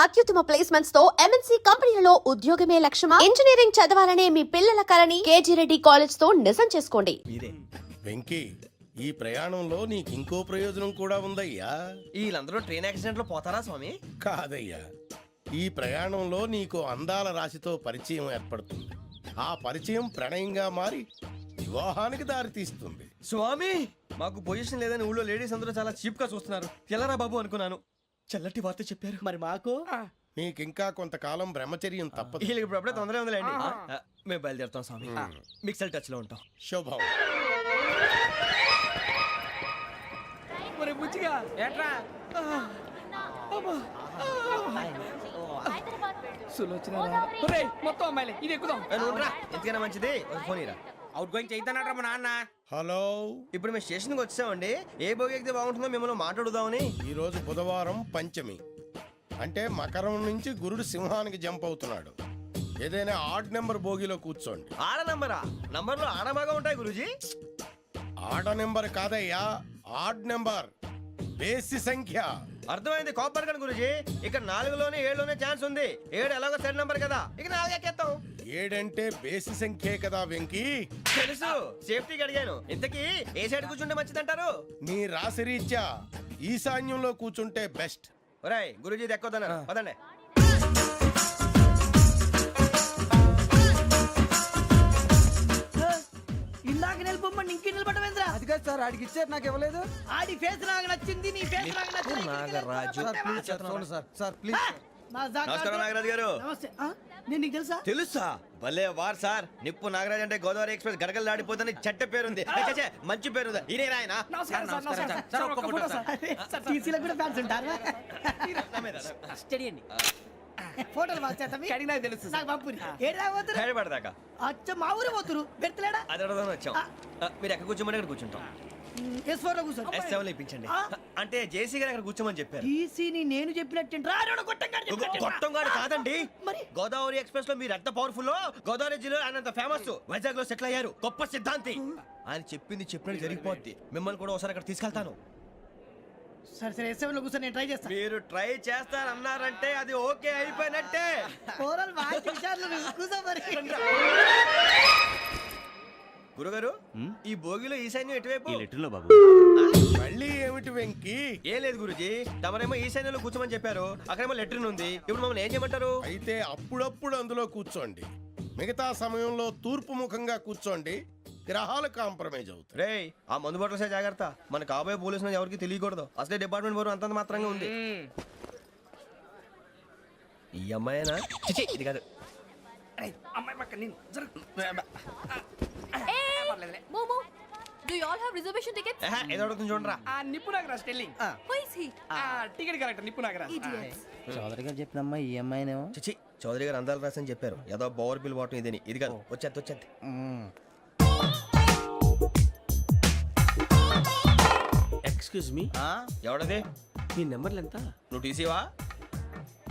అత్యుత్తమ ప్లేస్మెంట్స్ తో ఎంఎన్సీ కంపెనీలలో ఉద్యోగమే లక్ష్యమా? ఇంజనీరింగ్ చదవాలనే మీ పిల్లల కలని కేజీ రెడ్డి కాలేజ్ తో నిజం చేసుకోండి. వెంకీ, ఈ ప్రయాణంలో నీకు ఇంకో ప్రయోజనం కూడా ఉందయ్యా. వీళ్ళందరూ ట్రైన్ యాక్సిడెంట్ లో పోతారా స్వామి? కాదయ్యా, ఈ ప్రయాణంలో నీకు అందాల రాశితో పరిచయం ఏర్పడుతుంది. ఆ పరిచయం ప్రణయంగా మారి వివాహానికి దారితీస్తుంది. స్వామి, మాకు పొజిషన్ లేదని ఊళ్ళో లేడీస్ అందరూ చాలా చీప్ గా చూస్తున్నారు. ఎలారా బాబు అనుకున్నాను. చల్లటి వార్త చెప్పారు. మరి మాకు నీకింకా కొంతకాలం బ్రహ్మచర్యం తప్పదు. వీళ్ళకి ఇప్పుడు అప్పుడే తొందరగా ఉందిలేండి. మేము బయలుదేరుతాం స్వామి. మిక్సెల్ టచ్ లో ఉంటాం. శుభం. మరి బుచ్చిగా ఏట్రా సులోచన మొత్తం అమ్మాయిలే ఇది ఎక్కుదాం. ఎందుకైనా మంచిది ఫోన్ ఇరా. అవుట్ గోయింగ్ చేద్దానట్రా మా నాన్న. హలో, ఇప్పుడు మేము స్టేషన్ కి వచ్చామండి. ఏ బోగి ఎక్కితే బాగుంటుందో మిమ్మల్ని మాట్లాడుదామని. ఈ రోజు బుధవారం పంచమి, అంటే మకరం నుంచి గురుడు సింహానికి జంప్ అవుతున్నాడు. ఏదైనా ఆడ్ నెంబర్ బోగిలో కూర్చోండి. ఆడ నంబరా? నంబర్లు ఆడ బాగా ఉంటాయి గురూజీ. ఆడ నెంబర్ కాదయ్యా, ఆడ్ నెంబర్, బేసి సంఖ్య. అర్థమైంది. కాపర్ కానీ గురూజీ, ఇక్కడ 4లోనే 7లోనే ఛాన్స్ ఉంది. 7 ఎలాగో సెడ్ నంబర్ కదా, ఇక 4 ఎక్కేస్తాం. 7 అంటే బేసి సంఖ్యే కదా వెంకీ. తెలుసు, సేఫ్టీకి అడిగాను. ఇంతకీ ఏ సైడ్ కూర్చుంటే మంచిదంటారు? నీ రాశి రీత్యా ఈశాన్యంలో కూర్చుంటే బెస్ట్. ఒరేయ్ గురూజీ దెక్కొద్దన్నారు, పదండి. ఇందాక నిలబొమ్మని ఇంకే నిలబడమేంద్రా? అది కాదు సార్, ఆడికి ఇచ్చారు, నాకు ఇవ్వలేదు. ఆడి ఫేస్ నాకు నచ్చింది, నీ ఫేస్ నాకు నచ్చింది. నాగరాజు. Sir please. నమస్కారం నాగరాజు గారు. నమస్తే. నేను నీకు తెలుసా? తెలుసా? భలే వార్ సార్. నిప్పు నాగరాజ్ అంటే గోదావరి ఎక్స్ప్రెస్ గడగలు దాడిపోతుంది చెట్ట పేరుంది. మంచి పేరుంది. ఈయన ఆయన. నమస్కారం సార్, నమస్కారం సార్. ఒక్క ఫోటో సార్. టీసీలో కూడా ఫ్యాన్స్ ఉంటారా? స్టడీ అండి. ఫోటోలు మార్చేస్తాం. కడిగినా తెలుసు. నాకు పంపుని. ఏడా పోతురు? హైదరాబాద్దాకా. అచ్చ మా ఊరు పోతురు. పెడతలేడా? అది అడగదామని వచ్చాం. మీరు ఎక్కడ కూర్చోమని అక్కడ కూర్చుంటాం. S4 లో కూర్చో. S7 లో ఇప్పించండి. అంటే జేసీ గారు అక్కడ కూర్చోమని చెప్పారు. టీసీని నేను చెప్పినట్టు గొట్టంగాడు కాదండి. మరి గోదావరి ఎక్స్ప్రెస్ లో మీరు ఎంత పవర్ఫుల్, గోదావరి జిల్లా ఆయన ఫేమస్. వైజాగ్ లో సెటిల్ అయ్యారు. గొప్ప సిద్ధాంతి. ఆయన చెప్పింది చెప్పినట్టు జరిగిపోద్ది. మిమ్మల్ని కూడా ఒకసారి అక్కడ తీసుకెళ్తాను. సరే సరే, S7 లో కూర్చొని నేను ట్రై చేస్తాను. మీరు ట్రై చేస్తారన్నారంటే అది ఓకే అయిపోయినట్టే. ఓవరాల్ బాగా విచారణ కూర్చో మరి. గురుగారు, ఈ భోగిలో ఈశాన్యం ఎటువైపు? మళ్ళీ ఏమిటి వెంకీ? ఏం లేదు గురుజీ, తమరేమో ఈశాన్యంలో కూర్చోమని చెప్పారు. అక్కడేమో లెటర్ ఉంది. ఇప్పుడు మమ్మల్ని ఏం చేయమంటారు? అయితే అప్పుడప్పుడు అందులో కూర్చోండి. మిగతా సమయంలో తూర్పు ముఖంగా కూర్చోండి. గ్రహాలు కాంప్రమైజ్ అవుతాయి. రేయ్, ఆ మందు బాటలసే జాగ్రత్త. మన కాబోయే పోలీసులు ఎవరికి తెలియకూడదు. అసలే డిపార్ట్మెంట్ బోరు అంతంత మాత్రంగా ఉంది. ఈ అమ్మాయినా? చిచి, ఇది కాదు. అమ్మాయి పక్క నేను Momo, do you all have reservation tickets? ఏదో అడుగుతుంది చూడరా. నిప్పు Nagaraj telling. Who is he? Ticket correct నిప్పు నాగరాజ్. Idiots. చౌదరి గారు చెప్పినమ్మా ఈ అమ్మాయినేమో. చిచి, చౌదరి గారు అందాలు రాసని చెప్పారు. ఏదో బోర్ బిల్ బాటం ఇదని. ఇది కాదు. వచ్చేది. Excuse me, ఎవడది? మీ నెంబర్లు ఎంత? నువ్వు టీసీవా?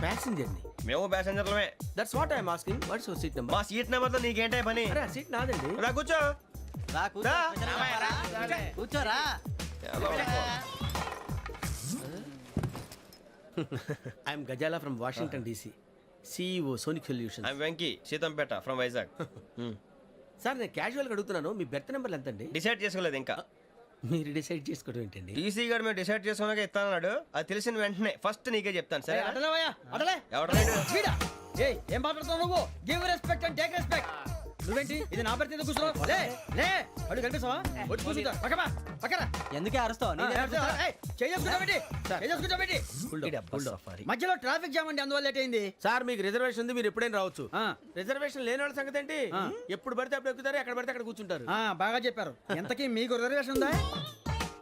ప్యాసింజర్ ని. మేము ప్యాసెంజర్లమే. That's what I'm asking. What's your seat number? మా సీట్ నెంబర్ తో నీకేంటే పని? అరే సీట్ నాదండి. రా కూర్చో. రా. కూర్చోరా. I'm Ghazala from Washington DC, CEO Sonic Solution. I'm Venky, Seethampeta from Vizag. Sir నేను క్యాజువల్గా అడుగుతున్నాను, మీ బెర్త్ నెంబర్లు ఎంత అండి? డిసైడ్ చేసుకోలేదు ఇంకా. మీరు డిసైడ్ చేసుకోవడం ఏంటండి? టీసీ గారు మేము డిసైడ్ చేసుకున్నాక ఇస్తానన్నాడు. అది తెలిసిన వెంటనే ఫస్ట్ నీకే చెప్తాను. సరే అడలే ఎవడ ఏం మాట్లాడుతున్నావు నువ్వు? Give respect and take respect. నువ్వేంటి ఇది నా పరిస్థితి కూర్చున్నావు? లే లే, అడుగు కనిపిస్తావా? వచ్చి కూర్చుంటా. పక్కన ఎందుకే అరుస్తావు? మధ్యలో ట్రాఫిక్ జామ్ అండి, అందువల్ల లేట్ అయింది. సార్ మీకు రిజర్వేషన్ ఉంది, మీరు ఎప్పుడైనా రావచ్చు. రిజర్వేషన్ లేని వాళ్ళ సంగతి ఏంటి? ఎప్పుడు పడితే అప్పుడు ఎక్కుతారు, ఎక్కడ పడితే అక్కడ కూర్చుంటారు. బాగా చెప్పారు. ఎంతకీ మీకు రిజర్వేషన్ ఉందా?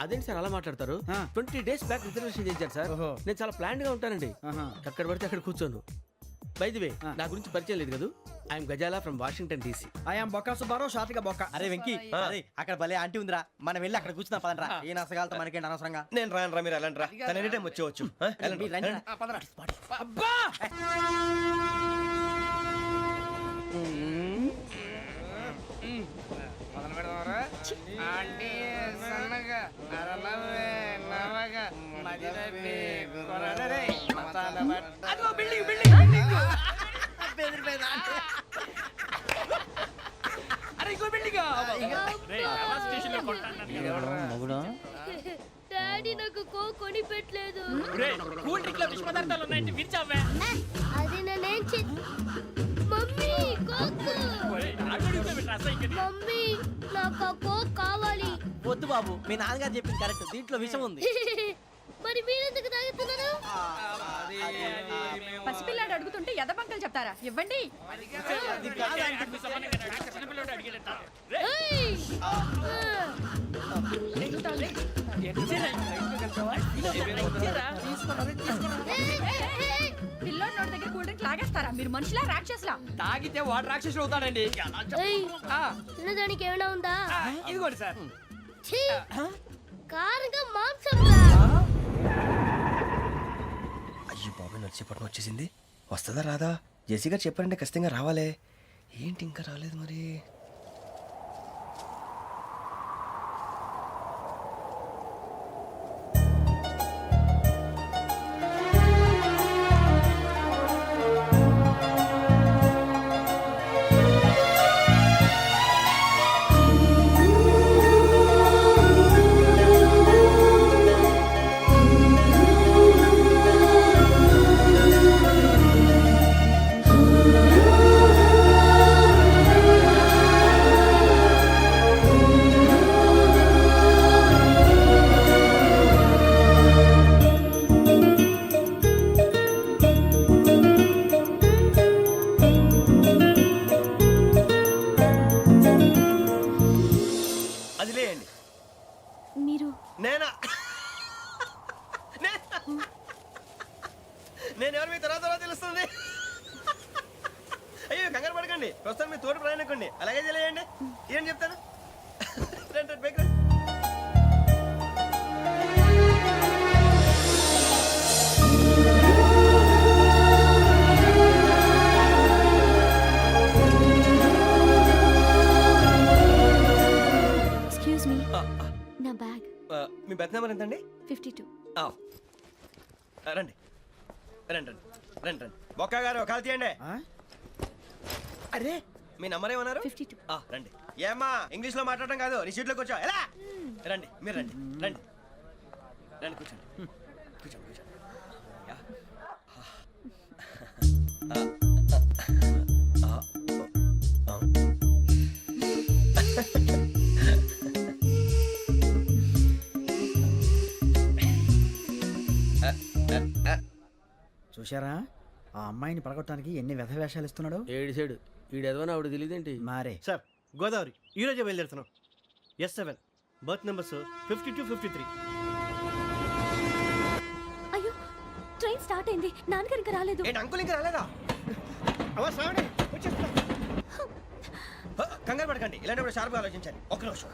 అదేంటి సార్ అలా మాట్లాడతారు? 20 days బ్యాక్ రిజర్వేషన్ చేశారు సార్. నేను చాలా ప్లాన్డ్ గా ఉంటానండి. అక్కడ పడితే అక్కడ కూర్చోను. బై ది వే, నా గురించి పరిచయం లేదు కదా. I'm Ghazala from Washington DC. I'm Bokka Subbarao, షాతిక బొక్క. అరే వెంకీ, అక్కడ భలే ఆంటీ ఉందిరా, మనం వెళ్ళి అక్కడ కూర్చున్నా పదనరా. ఏ నసగాలతో మనకేంటి అనవసరంగా. నేను రాను, మీరు ఎలాంటి రా. తన ఎనీ టైం వచ్చేవచ్చు. అబ్బా అదిగో బిల్డింగ్ నాకు కొని పెట్టలేదు కూల్ డ్రింక్ లో విష పదార్థాలు ఉన్నాయంటే విరిచావే అది నేనేం మమ్మీ కోక్ మమ్మీ నాకు ఆ కోక్ కావాలి వద్దు బాబు మీ నాన్నగారు చెప్పింది కరెక్ట్ దీంట్లో విషయం ఉంది మరి మీరెందుకు తాగుతున్నారు పసిపిల్లాడు అడుగుతుంటే ఎదబంకలు చెప్తారా ఇవ్వండి ఏయ్! పిల్లోడి నోటి దగ్గర కూల్ డ్రింక్ లాగేస్తారా మీరు మనుషులా రాక్షసులా తాగితే వాడు రాక్షసుడు అవుతాడండి ఏయ్! తినడానికి ఏమైనా ఉందా ఇదిగోండి సార్ ఛీ! కారంగా మాంసం రా అయ్యో బాబాయ్ నడిచేపట్నం వచ్చేసింది వస్తుందా రాదా జేసీ గారు చెప్పారంటే ఖచ్చితంగా రావాలే ఏంటి ఇంకా రాలేదు మరి అది లేయండి మీరు నేనా నేను ఎవరు మీ తర్వాత తెలుస్తుంది అయ్యో కంగారు పడకండి ప్రస్తుతం మీ తోటి ప్రయాణకండి అలాగే తెలియండి ఏం చెప్తాను రండి, రండి, బయటికి రండి. ఎక్స్క్యూజ్ మీ నా బ్యాగ్ మీ బెత్ నెంబర్ ఎంతండి 52 రండి రండి రండి రండి రండి బొక్క గారు కాల్ తీయండి అరే మీ నంబర్ ఏమన్నారు 52 రండి ఏమ్మా ఇంగ్లీష్ లో మాట్లాడడం కాదు నీ సీట్లో కూర్చో ఎలా రండి మీరు రండి రండి రండి కూర్చోండి కూర్చోండి కూర్చోండి యా. చూశారా ఆ అమ్మాయిని పడగొట్టడానికి ఎన్ని వ్యధ వేషాలు ఇస్తున్నాడు ఏడు సైడు ఈడెదవని ఆవిడ తెలియదేంటి మారే సార్ గోదావరి ఈ రోజే బయలుదేరుతున్నాం S7 బర్త్ నెంబర్స్ 52 53 అయ్యో ట్రైన్ స్టార్ట్ అయింది నాన్నగారు ఇంకా రాలేదు ఏంటి అంకుల్ ఇంకా రాలేదా అవ్వ శ్రావణి వచ్చేస్తున్నా కంగారు పడకండి ఇలాంటప్పుడు షార్ప్గా ఆలోచించండి ఒక్క నిమిషం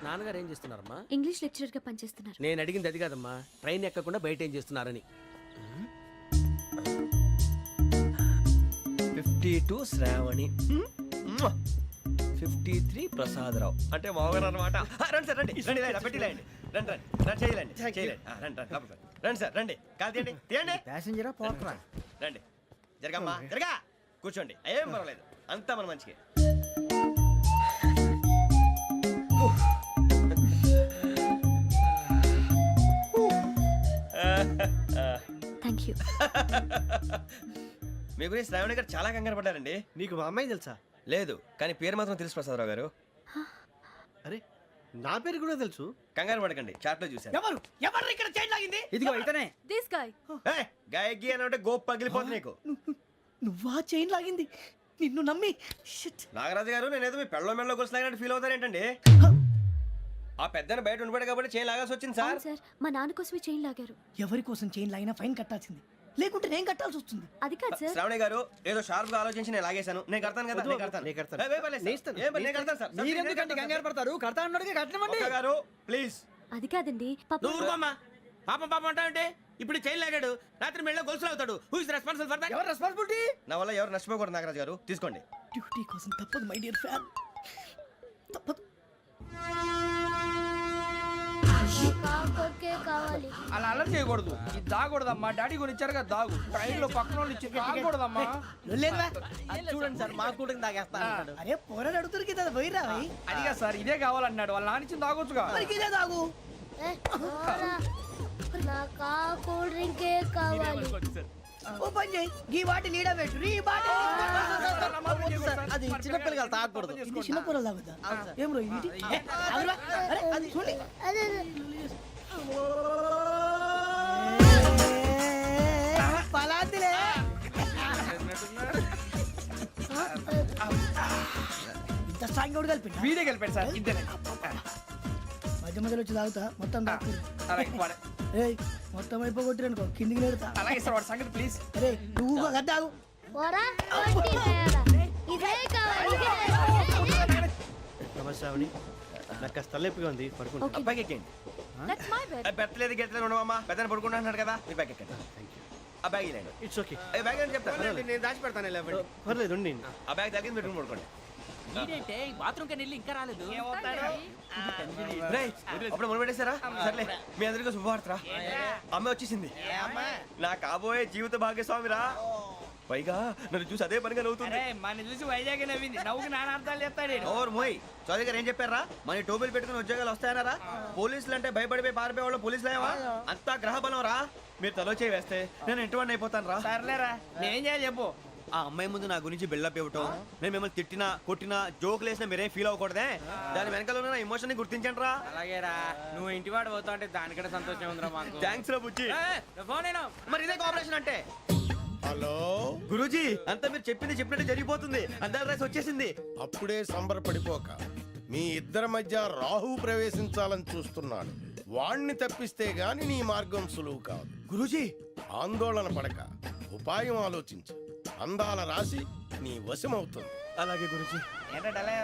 నాన్నగారు ఏం చేస్తున్నారమ్మా ఇంగ్లీష్ లెక్చరర్ గా పనిచేస్తున్నారు నేను అడిగింది అది కాదమ్మా ట్రైన్ ఎక్కకుండా బయట ఏం చేస్తున్నారని 52 శ్రావణి 53 ప్రసాదరావు అంటే మామగారు అనమాట రండి సార్ రండి రండి ఇలా పెట్టి లేండి రండి రండి రండి చేయలేండి చేయలేండి రండి రండి లోపలికి రండి. రండి సార్ రండి కాల్ తీయండి తీయండి ప్యాసింజరా పోట్రా రండి జరగమ్మా జరగా కూర్చోండి ఏం పర్వాలేదు అంతా మన మంచికి థ్యాంక్ యూ మీ గురించి శ్రావణి గారు చాలా కంగారు పడ్డారండి నీకు మా అమ్మాయి తెలుసా లేదు కానీ పేరు మాత్రం తెలుసు ప్రసాదరావు గారు అరే నా పేరు కూడా తెలుసు కంగారు పడకండి చాట్లో చూశాను ఎవరు ఎవరు ఇక్కడ చైన్ లాగింది ఇదిగో ఇతనే దిస్ గాయ్ ఏయ్, గాయకి అని అంటే గోప్ పగిలిపోతుంది నీకు నువ్వా చైన్ లాగింది నిన్ను నమ్మి షిట్ నాగరాజు గారు నేనేదో మీ పెళ్ళ మెళ్ళ గురిసిలాగినట్టు ఫీల్ అవుతారేంటండి ఆ పెద్దని బయట ఉండిపోయాడు కాబట్టి చేయి లాగాల్సి వచ్చింది సార్ సార్ మా నాన్న కోసమే చైన్ లాగారు ఎవరి కోసం చైన్ లాగినా ఫైన్ కట్టాల్సింది లేకుంటే నేను కట్టాల్సి వస్తుంది అది కాదు సార్ శ్రావణి గారు ఏదో షార్ప్ గా ఆలోచించి నేను లాగేశాను నేను కడతాను కదా నేను కడతాను నేను కడతాను. ఏయ్, వేయ్ పర్లేదు సార్. ఏం పర్లేదు, నేను కడతాను సార్. మీరెందుకంటే కంగారు పడతారు కడతా అన్నాడుగా కట్టమండి ఒక్క గారు ప్లీజ్ అది కాదండి నువ్వు ఊరుకోమ్మా పాపం పాపం అంటావంటే ఇప్పుడు చైన్ లాగాడు రాత్రి మెళ్ళ గొలుసులు అవుతాడు who is responsible for that ఎవరు రెస్పాన్సిబిలిటీ నా వల్ల ఎవరు నష్టపోకూడదు నాగరాజు గారు తీసుకోండి డ్యూటీ కోసం తప్పదు మై డియర్ ఫ్యాన్ తప్పదు కాకొక్కే కావాలి అలా అల్లరి చేయకూడదు ఇది దాగకూడదమ్మా డాడీ కొని ఇచ్చారు కదా దాగు ట్రైన్ లో పక్కన వాళ్ళు ఇచ్చి దాగకూడదమ్మా లొల్లేదురా? చూడండి సార్ మాకు కూడా తాగేస్తా అన్నాడు. అరే పోరాడు అడుగుతారు కదా పోయిరా భయ్. అదిగా సార్ ఇదే కావాలన్నాడు వాళ్ళ నాన్న ఇచ్చింది తాగొచ్చుగా మరి ఇదే తాగు. నాకు కూల్ డ్రింకే కావాలి. ఓ పని చేయి ఈ బాటి లీడ పెట్టు ఈ బాటి అది చిన్నపిల్లలు తాగకూడదు. ఇది చిన్న పొరలు తాగుతా ఏం రో ఇది ఏ, ఆగురా. అరే అది చూడండి అదే పలాతిలే ఇంత స్ట్రాంగ్ కూడా కలిపి వీడే గెలిపాడు సార్ ఇద్దరే మధ్య మధ్యలో వచ్చి తాగుతా మొత్తం తాగు అలాగే వాడు- ఏయ్ మొత్తం అయిపోగొట్టిరనుకో కిందికి నేడుతా అలాగే సార్ వాడు సంగతి ప్లీజ్ అరే నువ్వు కదా తాగు పోరా కొట్టి తయారా. ఇదే కావాలి ఇదే. నమస్తే ఆవిడ నాకు కాస్త తలెప్పిగా ఉంది పడుకుంటా. బ్యాగ్ ఎక్కండి. That's my bed. పెట్టలేదు గెట్టలేదు ఉండవమ్మా పెద్దని పడుకుంటున్నాడు కదా మీ బ్యాగ్ ఎక్కండి. ఆ బ్యాగ్ ఇలాండి ఇట్స్ ఓకే, బ్యాగ్ అని చెప్తాను నేను దాచి పెడతాను లేవండి. పర్లేదు ఉండి. ఆ బ్యాగ్ తగ్గింది పెట్టుకుని పడుకోండి. రేయ్, అప్పుడు మొదలు పెట్టేశారా సర్లే మీ అందరికీ శుభవార్తరా అమ్మ వచ్చేసింది నా కాబోయే జీవిత భాగ్యస్వామిరా పైగా నన్ను చూసి అదే పనిగా నవ్వుతుంది మన చూసి వైజాగ్ నవ్వింది నవ్వుకి నాన్న అర్థాలు చెప్తాడు ఓర్ మోయ్ చౌదరి గారు ఏం చెప్పారా మన టోబీలు పెట్టుకుని ఉద్యోగాలు వస్తాయన్నారా పోలీసులు అంటే భయపడిపోయి పారిపోయే వాళ్ళు పోలీసులు అయ్యావా అంతా గ్రహ బలం రా మీరు తలో చేయి వేస్తే నేను ఇంటివాడిని అయిపోతాను రా సర్లేరా నేనేం చేయాలి చెప్పు ఆ అమ్మాయి ముందు నా గురించి బిల్డప్ ఇవ్వటం నేను మిమ్మల్ని తిట్టినా కొట్టినా జోకులు వేసినా మీరేం ఫీల్ అవ్వకూడదే దాని వెనకాల ఉన్న ఎమోషన్ ని గుర్తించండి రా అలాగేరా నువ్వు ఇంటివాడు పోతా అంటే దానికంటే సంతోషం ఉందిరా మాకు. థ్యాంక్స్ రా బుజ్జి ఫోన్ అయినా మరి ఇదే కోఆపరేషన్ అంటే హలో గురూజీ అంతా మీరు చెప్పింది చెప్పినట్టు జరిగిపోతుంది అందాల రైస్ వచ్చేసింది అప్పుడే సంబరపడిపోక మీ ఇద్దరి మధ్య రాహు ప్రవేశించాలని చూస్తున్నాడు. వాణ్ణి తప్పిస్తే గాని నీ మార్గం సులువు కాదు. గురూజీ ఆందోళన పడక ఉపాయం ఆలోచించు. అందాల రాశి నీ వశమవుతుంది. అలాగే గురూజీ ఏంటంటే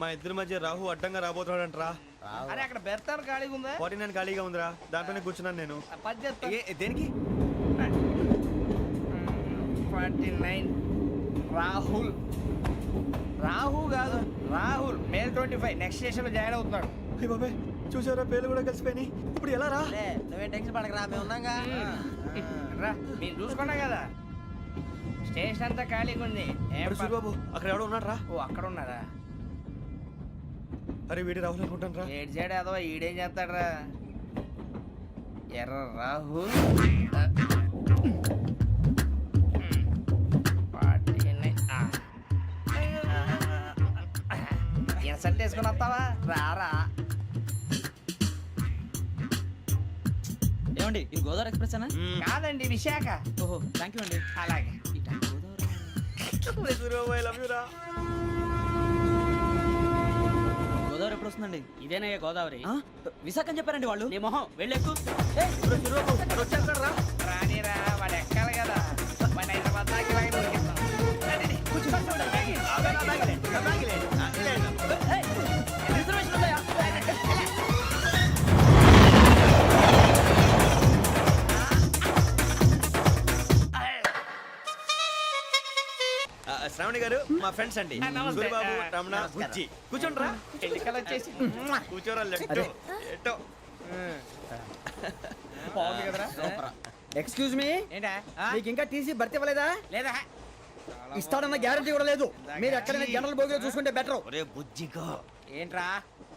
మా ఇద్దరి మధ్య రాహు అడ్డంగా రాబోతున్నాడంట్రా అరే అక్కడ బెర్తాను ఖాళీగా ఉందా 49 ఖాళీగా ఉందిరా దాంట్లోనే కూర్చున్నాను నేను పది చెప్తా దేనికి 49 రాహుల్ రాహు కాదు రాహుల్ మే 25 నెక్స్ట్ స్టేషన్ లో జాయిన్ అవుతున్నాడు అయ్య బాబాయ్ చూసారా పేర్లు కూడా కలిసిపోయినాయి ఇప్పుడు ఎలా రా నువ్వేం టెన్షన్ పడకరా మేము ఉన్నాగా. రా మీరు చూసుకున్నా కదా స్టేషన్ అంతా ఖాళీగా ఉంది ఏం అరే సూరిబాబు అక్కడ ఎవడో ఉన్నాడు రా ఓ అక్కడ ఉన్నారా అరే వీడి రాహుల్ అనుకుంటాను రా ఏడు సైడ్ ఏదో ఈడేం చేస్తాడరా ఎర్ర రాహుల్ ఇన్సల్ట్ వేసుకుని వస్తావా రారా ఏమండి ఇది గోదావరి ఎక్స్ప్రెస్ అనా? కాదండి విశాఖ ఓహో థ్యాంక్ యూ అండి. అలాగే సూరిబాబు ఐ లవ్ యూ రా గోదావరి ఎప్పుడు వస్తుందండి? ఇదేనయ్య గోదావరి ఆ? విశాఖ అని చెప్పారండి వాళ్ళు. నీ మొహం వెళ్ళెక్కు వచ్చేస్తాడు రా రానిరా వాడు ఎక్కాలి కదా వాడిని హైదరాబాద్ దాకా ఇలాగే దొరికిస్తాం. రండి, రండి, కూర్చో. రిజర్వేషన్ ఉందా? శ్రావణి గారు మా ఫ్రెండ్స్ అండి నమస్తే. సూరిబాబు రమణ బుజ్జి కూర్చోండి రా ఎన్నికలు వచ్చేసి కూర్చోరా లెట్టో ఎట్టో బాగుంది కదరా ఎక్స్క్యూజ్ మీ ఏంటా మీకు ఇంకా టీసీ భర్తీ ఇవ్వలేదా లేదా ఇస్తాడన్న గ్యారంటీ కూడా లేదు మీరు ఎక్కడైనా జనరల్ బోగిలో చూసుకుంటే బెటర్ ఒరే బుజ్జిగా ఏంట్రా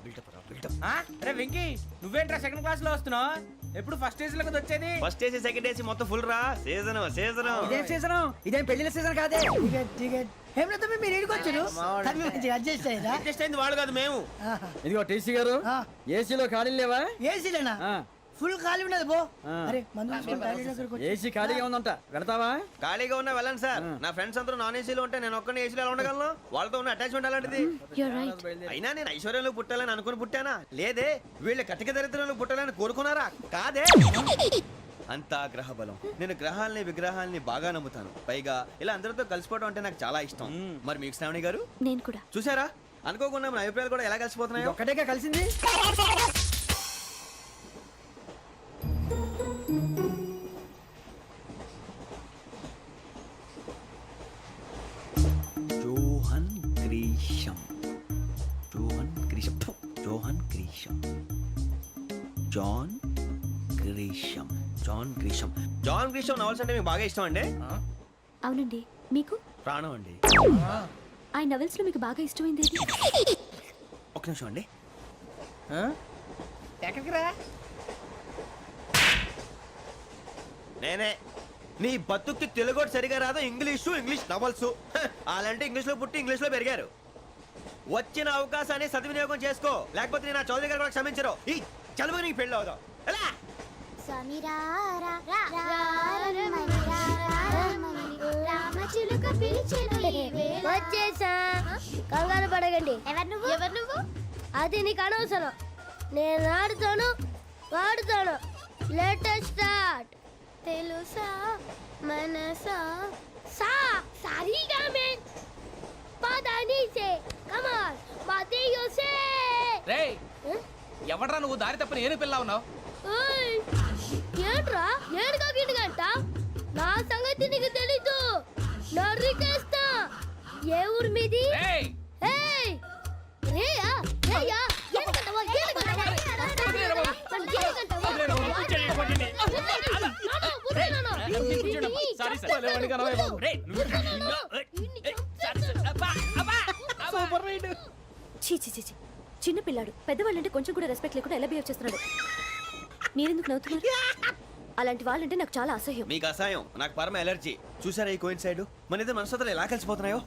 బిల్డప్ రా బిల్డప్ అరే వెంకీ నువ్వేంట్రా సెకండ్ క్లాస్ లో వస్తున్నావు ఎప్పుడు ఫస్ట్ ఏజ్ లో కదా వచ్చేది ఫస్ట్ ఏసీ సెకండ్ ఏసీ మొత్తం ఫుల్ రా సీజన్ సీజన్ ఇదేం సీజన్ ఇదేం పెళ్లిన సీజన్ కాదే టికెట్ టికెట్ ఏం లేదు మీరు ఏడికి వచ్చారు అడ్జస్ట్ అయ్యారా అడ్జస్ట్ అయింది వాళ్ళు కాదు మేము. ఇదిగో టీసీ గారు ఏసీలో ఖాళీ లేవా ఏసీలేనా ఫుల్ ఖాళీ ఉన్నది బో అరే మందు తీసుకొని టాయిలెట్ దగ్గరికి వచ్చి ఏసీ ఖాళీగా ఉందంట వెళ్తావా ఖాళీగా ఉన్నా వెళ్ళండి సార్ నా ఫ్రెండ్స్ అందరూ నాన్ ఏసీలో ఉంటే నేను ఒక్కనే ఏసీలో ఎలా ఉండగలను వాళ్ళతో ఉన్న అటాచ్మెంట్ అలాంటిది You're right. అయినా నేను ఐశ్వర్యంలో పుట్టాలని అనుకుని పుట్టానా లేదే వీళ్ళ కటిక దరిద్రంలో పుట్టాలని కోరుకున్నారా కాదే అంతా గ్రహ బలం నేను గ్రహాలని విగ్రహాలని బాగా నమ్ముతాను పైగా ఇలా అందరితో కలిసిపోవడం అంటే నాకు చాలా ఇష్టం మరి మీకు శ్రావణి గారు నేను కూడా చూసారా అనుకోకుండా మన అభిప్రాయాలు కూడా ఎలా కలిసిపోతున్నాయో ఒక్కటేగా కలిసింది John Grisham John Grisham John Grisham John Grisham. John Grisham. John Grisham novels అంటే మీకు బాగా ఇష్టం అండి? అవునండి. మీకు? ప్రాణం అండి. ఆ నవెల్స్ లో మీకు బాగా ఇష్టమైంది ఏది? ఒక నిమిషం అండి. ఎక్కడికి రా? నేనే. నీ బతుక్కి తెలుగు కూడా సరిగా రాదు, ఇంగ్లీష్ నవల్స్. అలాంటి ఇంగ్లీష్లో పుట్టి ఇంగ్లీష్లో పెరిగారు. వచ్చిన అవకాశాన్ని సద్వినియోగం చేసుకో, లేకపోతే నేను నా చౌదరి గారు కూడా క్షమించరు. ఈ చదువు నీకు పెళ్ళి అవుదాం. ఎలా? వచ్చేసా, కంగారు పడకండి. ఎవరు నువ్వు? అది నీకు అనవసరం. నేను ఆడుతాను, వాడుతాను. Latest start. తెలుసా మనసా సా సారీగా మెన్ పదని సే కమాన్ మాదేయో సే. రేయ్ ఎవడ్రా నువ్వు దారి తప్పని ఏను పిల్ల ఉన్నావు? ఓయ్ ఏంట్రా ఏడుగా గిడుగంట? నా సంగతి నీకు తెలీదు. నరికేస్తా. ఏ ఊరు మీది? రేయ్ ఏయ్ రేయా రేయా ఏడుగంటవా ఏడుగంటవా సారీ సార్. రేయ్ సూపర్ రైడ్. చీ చీ చీ చీ. చిన్న పిల్లాడు పెద్దవాళ్ళంటే కొంచెం కూడా రెస్పెక్ట్ లేకుండా ఎలా బిహేవ్ చేస్తున్నాడు. మీరెందుకు నవ్వుతున్నారు? అలాంటి వాళ్ళంటే నాకు చాలా అసహ్యం. మీకు అసహాయం, నాకు పరమ ఎలర్జీ. చూసారా ఈ కోయిన్ సైడ్? మన ఇద్దరు మనసులు ఎలా కలిసిపోతున్నాయో.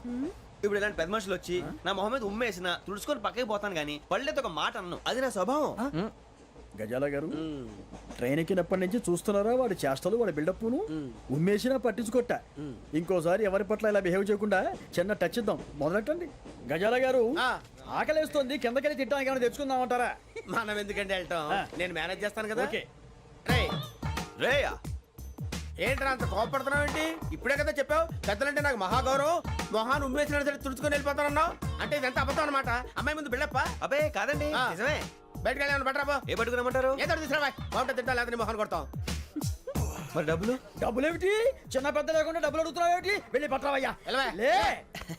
ఇప్పుడు ఇలాంటి పెద్ద మనుషులు వచ్చి నా మొహం మీద ఉమ్మేసిన తుడుచుకొని పక్కకి పోతాను కానీ పళ్ళేతో ఒక మాట అన్ను. అది నా స్వభావం. గజాల గారు ట్రైన్ ఎక్కినప్పటి నుంచి చూస్తున్నారా వాడి చేష్టలు, వాడి బిల్డప్ను? ఉమ్మేసినా పట్టించుకోట. ఇంకోసారి ఎవరి పట్ల ఇలా బిహేవ్ చేయకుండా చిన్న టచ్ ఇద్దాం. మొదలెట్టండి. గజాల గారు ఆకలేస్తోంది, కిందకెళ్ళి తిట్టడానికి ఏమైనా తెచ్చుకుందామంటారా? మనం ఎందుకంటే వెళ్తాం, నేను మేనేజ్ చేస్తాను కదా. ఓకే. రేయా ఏంట్రా అంత కోపడుతున్నావు ఏంటి? ఇప్పుడే కదా చెప్పావు పెద్దలంటే నాకు మహాగౌరవం, మొహాన్ని ఉమ్మేసిన సరే తుడుచుకొని వెళ్ళిపోతానన్నావు. అంటే ఇదంతా అబద్ధం అనమాట. అమ్మాయి ముందు బిల్డప్ప? అబ్బే కాదండి, నిజమే. బయటకు వెళ్ళాను బట్రాబో. ఏ పట్టుకురమ్మంటారు? ఏదో తీసుకురా బాగుంటుంది తింటా, లేదా మొహాన్ని కొడతాం. మరి డబ్బులు? డబ్బులేమిటి? చిన్న పెద్ద లేకుండా డబ్బులు అడుగుతున్నావు ఏమిటి? వెళ్ళి పట్టరావయ్యా.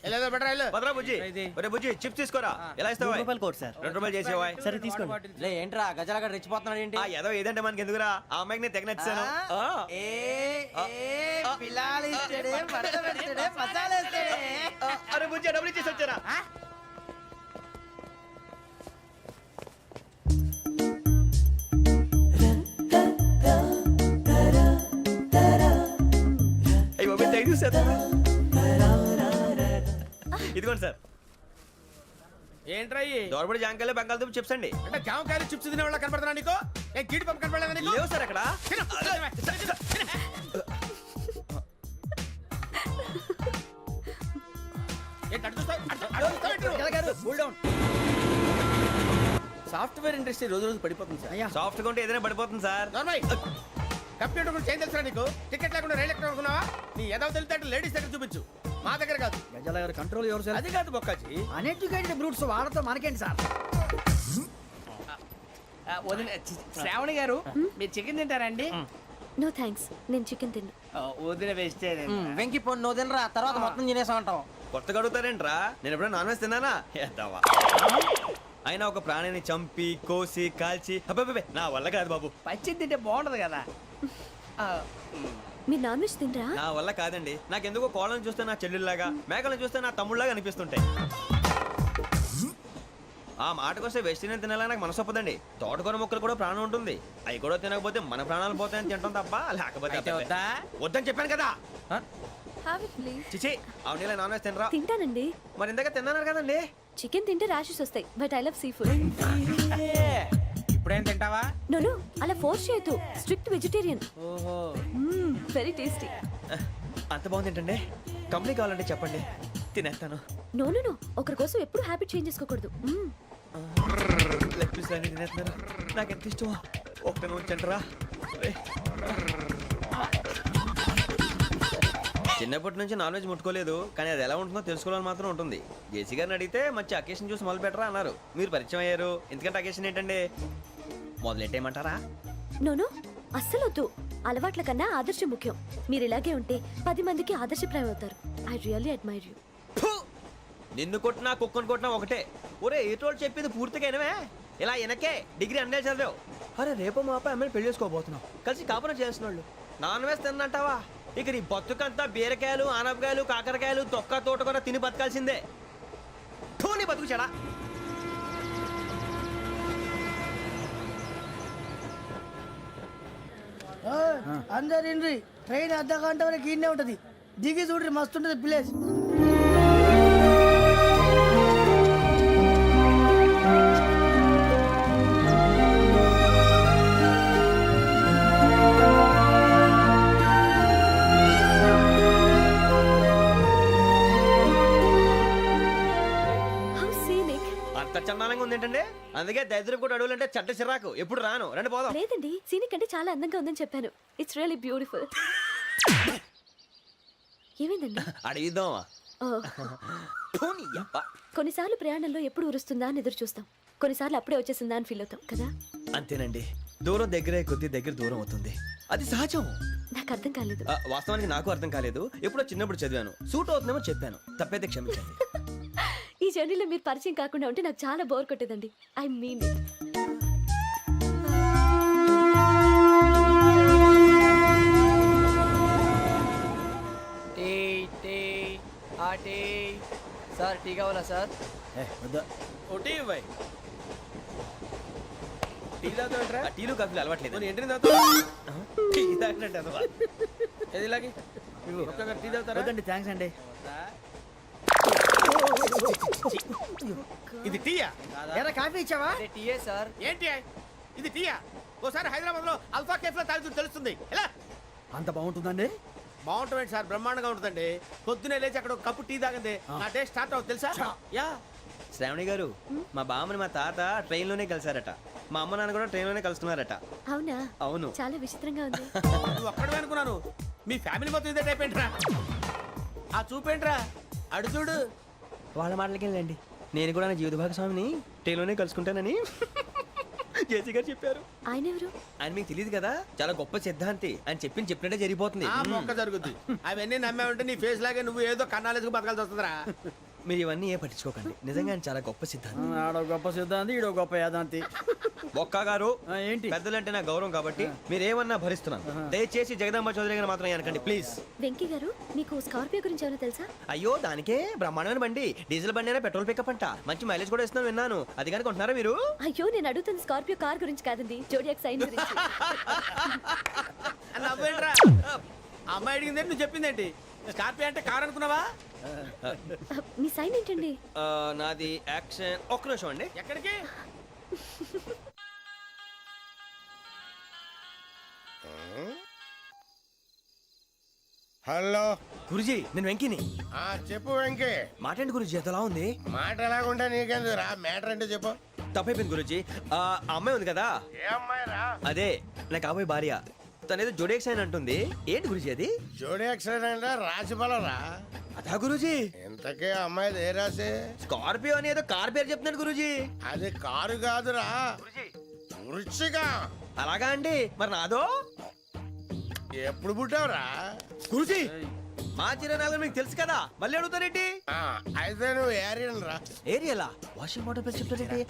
వెళ్ళేదో బట్రా వెళ్ళు. భద్రా బుజ్జి, ఒరే బుజ్జి చిప్స్ తీసుకోరా. ఎలా ఇస్తావా? Court sir. 2 రూపాయలు చేసేవా? సరే తీసుకోండి. లే ఏంట్రా గజాలగా రెచ్చిపోతున్నాడు ఏంటి? ఏదో ఏదంటే మనకి ఎందుకురా, ఆ అమ్మాయికి నేను తెగ నచ్చాను. అరే బుజ్జి డబ్బులు ఇచ్చేసి వచ్చారా? ఇదిగోండి సార్. ఏంట్రా దోరబడి జాంకాయలు బంగాళదుంప చిప్స్ అండి. అంటే జామకాయలు చిప్స్ తినే వాళ్ళ కనపడుతున్నా నీకు? ఏ గీడి పంప కనపడలేదా నీకు? లేవు సార్ అక్కడ. సాఫ్ట్వేర్ ఇండస్ట్రీ రోజు రోజు పడిపోతుంది సార్. సాఫ్ట్ గా ఉంటే ఏదైనా పడిపోతుంది సార్. కంప్యూటర్ గురించి ఏం తెలుసా నీకు? టికెట్ లేకుండా రైలు ఎక్కడ అనుకున్నావా? నీ ఏదో తెలితే లేడీస్ దగ్గర చూపించు, మా దగ్గర కాదు. గజాల గారు కంట్రోల్ ఎవరు సార్? అది కాదు బొక్కాజీ. అన్ఎడ్యుకేటెడ్ బ్రూట్స్ వాళ్ళతో మనకేంటి సార్? శ్రావణి గారు మీరు చికెన్ తింటారండి? నో థ్యాంక్స్, నేను చికెన్ తిన్నా. వదిన వేస్తే వెంకి పొన్ను నువ్వు తినరా, తర్వాత మొత్తం తినేసా ఉంటాం. కొత్తగా అడుగుతారేంట్రా? నేను ఎప్పుడైనా నాన్ వెజ్ తిన్నానా? ఎద్దావా. అయినా ఒక ప్రాణిని చంపి కోసి కాల్చి అబ్బే నా వల్ల కాదు బాబు. పచ్చి తింటే బాగుంటది కదా. మీరు నాన్ వెజ్ తినరా? నా వల్ల కాదండి. నాకెందుకో కోళ్ళని చూస్తే నా చెల్లెళ్ళలాగా, మేకలను చూస్తే నా తమ్ముళ్ళలాగా అనిపిస్తుంటాయి. ఆ మాటకొస్తే వెస్టిరియన్ తినాలని నాకు మనసు ఒప్పదండి. తోటకూర మొక్కలు కూడా ప్రాణం ఉంటుంది. అవి కూడా తినకపోతే మన ప్రాణాలు పోతాయని తింటాం తప్ప లేకపోతే వద్దని చెప్పాను కదా. చిచి అవునీ నాన్ వెజ్ తినరా? తింటానండి. మరి ఇందాక తిన్నాను కదండి. చికెన్ తింటే ర్యాషెస్ వస్తాయి, but I love sea food. ఇప్పుడేం తింటావా? నో అలా ఫోర్స్ చేయొద్దు. Strict vegetarian. ఓహో, వెరీ టేస్టీ. అంత బాగుంది ఏంటండి? కంప్లీట్ కావాలంటే చెప్పండి, తినేస్తాను. నో ఒకరి కోసం ఎప్పుడు హ్యాబిట్ చేంజ్ చేసుకోకూడదు. లెగ్ పీస్ అన్ని తినేస్తున్నాను. నాకు ఎంత ఇష్టం. ఒకటే ఉంచండిరా. చిన్నప్పటి నుంచి నాన్ వెజ్ ముట్టుకోలేదు, కానీ అది ఎలా ఉంటుందో తెలుసుకోవాలని మాత్రం ఉంటుంది. జేసీ గారిని అడిగితే మంచి అకేషన్ చూసి మొదలు పెట్టరా అన్నారు. మీరు పరిచయం అయ్యారు, ఎందుకంటే అకేషన్ ఏంటండి? మొదలెట్టేయమంటారా? నో అస్సలు వద్దు. అలవాట్ల కన్నా ఆదర్శం ముఖ్యం. మీరు ఇలాగే ఉంటే 10 మందికి ఆదర్శప్రాయం అవుతారు. I really admire you. నిన్ను కొట్టినా కుక్కను కొట్టినా ఒకటే. ఒరే ఏటోళ్ళు చెప్పింది పూర్తిగా వినవే. ఇలా వెనకే డిగ్రీ అన్నే చదివావు. అరే రేపు మా అబ్బాయి అమ్మని పెళ్లి చేసుకోబోతున్నాం కలిసి కాపురం చేసిన వాళ్ళు నాన్ వేసి తిన్నంటావా ఇక నీ బతుకంతా బీరకాయలు ఆనపకాయలు కాకరకాయలు తొక్క తోట కూడా తిని బతకాల్సిందే నీ బతుకు చెడా అందరు ఇండ్రి ట్రైన్ అర్ధ గంట వరకు ఇన్నే ఉంటది దిగి చూడ్రి మస్తు ఉంటది ప్లేస్ హౌ సీనిక్. అంత చందానంగా ఉంది ఏంటంటే అందుకే దరిద్రం కూడా అడవులంటే చెడ్డ చిరాకు ఎప్పుడు రాను రండి పోదాం లేదండి సీనిక్ అంటే చాలా అందంగా ఉందని చెప్పాను. It's really beautiful. ఏమైందండి? అడిగిద్దామా ఓ, కొన్నిసార్లు ప్రయాణంలో ఎప్పుడు ఉరుస్తుందా అని ఎదురు చూస్తాం, కొన్నిసార్లు అప్పుడే వచ్చేసిందా అని ఫీల్ అవుతాం కదా. అంతేనండి దూరం దగ్గరే కొద్ది దగ్గర దూరం అవుతుంది అది సహజం నాకు అర్థం కాలేదు. వాస్తవానికి నాకు అర్థం కాలేదు ఎప్పుడో చిన్నప్పుడు చదివాను సూట్ అవుతుందేమో చెప్పాను తప్పైతే క్షమించండి ఈ జర్నీలో మీరు పరిచయం కాకుండా ఉంటే నాకు చాలా బోర్ కొట్టేదండి. I mean it. Sir tea కావాలా సార్? ఒకటి ఇవ్వాయి టీ తాగుతాంట్రా టీలు కాఫీలు అలవాట్లేదు ఏంటి టీ తాగినట్టు అదవా ఏది ఇలాగే ఒక్కొక్క టీ తాగుతారా థ్యాంక్స్ అండి. ఇది టీయా ఎరా కాఫీ ఇచ్చావా? టీయే సార్. ఏంటి ఇది టీయా ఓసారి హైదరాబాద్ లో అల్ఫా కేఫ్ లో తాగుతూ తెలుస్తుంది ఎలా అంత బాగుంటుందండి? బాగుంటుంది సార్ బ్రహ్మాండంగా ఉంటుందండి పొద్దునే లేచి అక్కడ ఒక కప్పు టీ తాగింది నా డే స్టార్ట్ అవుతుంది తెలుసా యా శ్రావణి గారు మా బామ్మని మా తాత ట్రైన్ లోనే కలిసారట మా అమ్మ నాన్న కూడా ట్రైన్ లోనే కలుస్తున్నారట అవునా? అవును చాలా విచిత్రంగా ఉంది. నువ్వు ఒక్కడే అనుకున్నాను మీ ఫ్యామిలీ మొత్తం ఇదే టైప్ ఏంట్రా ఆ చూపేంట్రా అడు చూడు వాళ్ళ మాటలకి వెళ్ళండి నేను కూడా నా జీవిత భాగస్వామిని ట్రైన్ లోనే కలుసుకుంటానని జేసీ గారు చెప్పారు. ఆయన ఎవరు? ఆయన మీకు తెలియదు కదా చాలా గొప్ప సిద్ధాంతి అని చెప్పినట్టే జరిగిపోతుంది ఆ మొక్క జరుగుద్ది అవన్నీ నమ్మావంటే నీ ఫేస్ లాగే నువ్వు ఏదో కన్నాలేసుకు బతకాల్సి వస్తుందిరా మీరు ఇవన్నీ ఏ పట్టించుకోకండి నిజంగా ఆయన చాలా గొప్ప సిద్ధాంతి ఆడో గొప్ప సిద్ధాంతి ఈడో గొప్ప యాదాంతి. ఒక్క గారు ఏంటి? పెద్దలంటే నా గౌరవం కాబట్టి మీరు ఏమన్నా భరిస్తున్నాను దయచేసి జగదాంబ చౌదరి గారు మాత్రం అనకండి ప్లీజ్. వెంకీ గారు మీకు స్కార్పియో గురించి ఏమైనా తెలుసా? అయ్యో దానికే బ్రహ్మాండమైన బండి డీజిల్ బండి అయినా పెట్రోల్ పికప్ అంట మంచి మైలేజ్ కూడా ఇస్తున్నాను విన్నాను అది కానీ కొంటున్నారా మీరు? అయ్యో నేను అడుగుతుంది స్కార్పియో కార్ గురించి కాదండి, జోడియాక్ సైన్ గురించి. నవ్వేంట్రా అమ్మాయి అడిగింది నువ్వు చెప్పిందేంటి స్కార్పియో అంటే కారు అనుకున్నావా మీ సైన్ ఏంటండి? నాది యాక్షన్ ఒక్క నిమిషం అండి ఎక్కడికి హలో గురుజీ నేను వెంకిని చెప్పు వెంకీ. మాటండి గురుజీ ఎంతలా ఉంది మాట ఎలాగుంటా నీకెందుకు రా మ్యాటర్ అంటే చెప్పు. తప్పైపోయింది గురుజీ ఆ అమ్మాయి ఉంది కదా ఏ అమ్మాయి రా? అదే నా కాబోయే భార్య తనేదో జోడేక్స్ అని అంటుంది ఏంటి గురుజీ అది? జోడి యాక్సిడెంట్ రాసి బలరా? అదా గురుజీ ఇంతకే అమ్మాయిది ఏ రాసి? స్కార్పియో అని ఏదో కార్ పేరు చెప్తున్నాడు గురుజీ. అది కారు కాదురా వృచ్చిక. అలాగా అండి మరి నాదో ఎప్పుడు పుట్టావురా? గురుజీ మా చిరనాలు మీకు తెలుసు కదా మళ్ళీ అడుగుతారేంటి? అయితే నువ్వు ఏరియన్ రా. ఏరియాలా వాషింగ్ వాటర్ పేరు చెప్తారేంటి?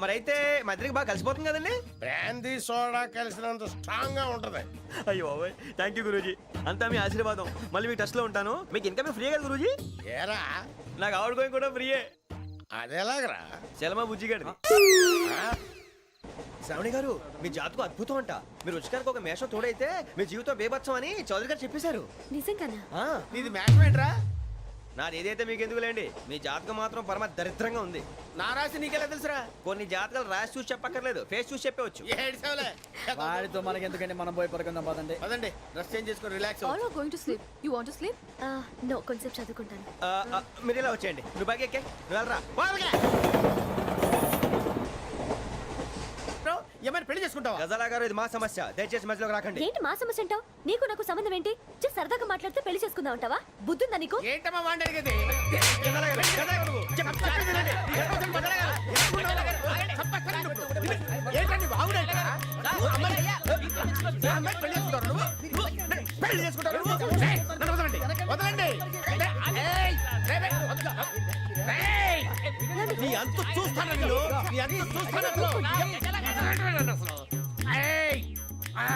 మరైతే మా ఇద్దరికి బాగా కలిసిపోతుంది కదండి. బ్రాందీ సోడా కలిసినంత స్ట్రాంగ్ గా ఉంటది. అయ్యో థ్యాంక్ యూ గురూజీ అంతా మీ ఆశీర్వాదం మళ్ళీ మీ టచ్ లో ఉంటాను. మీకు ఇంకా ఫ్రీ కదా గురూజీ? ఏరా నాకు ఆవిడ గోయింగ్ కూడా ఫ్రీయే. అదేలాగరా? చలమా బుజ్జి గారిది. శ్రావణి గారు మీ జాతకు అద్భుతం అంట మీరు రుచికారికి ఒక మేషం తోడైతే మీ జీవితం బేబత్సం అని చౌదరి గారు చెప్పేశారు. నిజంగానా? నీది మ్యాచ్ ఏంట్రా నాది ఏదైతే మీకు ఎందుకులేండి మీ జాతకం మాత్రం పరమ దరిద్రంగా ఉంది. నా రాసి నీకెలా తెలుసురా కొన్ని జాతకాలు రాసి చూసి చెప్పక్కర్లేదు ఫేస్ చూసి చెప్పవచ్చు. ఏడ్చావులే వాడితో మనకి ఎందుకంటే మనం పోయి పడుకుందాం పదండి. పదండి డ్రెస్ చేంజ్ చేసుకొని relax All are going to sleep. You want to sleep? No, కొంచెం చదువుకుంటాను. మీరు ఇలా వచ్చేయండి నువ్వు బాగా ఎక్కే నువ్వు వెళ్ళరా. ఏమైనా పెళ్లి చేసుకుంటావా? గజాలా గారు ఇది మా సమస్య దయచేసి మధ్యలోకి రాకండి. ఏంటి మా సమస్య అంటావు? నీకు నాకు సంబంధం ఏంటి? జస్ట్ సరదాగా మాట్లాడితే పెళ్లి చేసుకుందాం అంటావా? బుద్ధుందా నీకు? ఏంటమ్మా వాండి అడిగేది? ఏంటండి బాగుండేట పెళ్లి చేసుకుంటారు నువ్వు? ఏయ్, నన్ను వదలండి, వదలండి. ఏయ్, రేయ్, రేయ్, వదలు. ఏయ్, నీ అంతు చూస్తాను నేను, నీ అంతు చూస్తాను అసలు. వదలండి అసలు. ఏయ్, ఆ.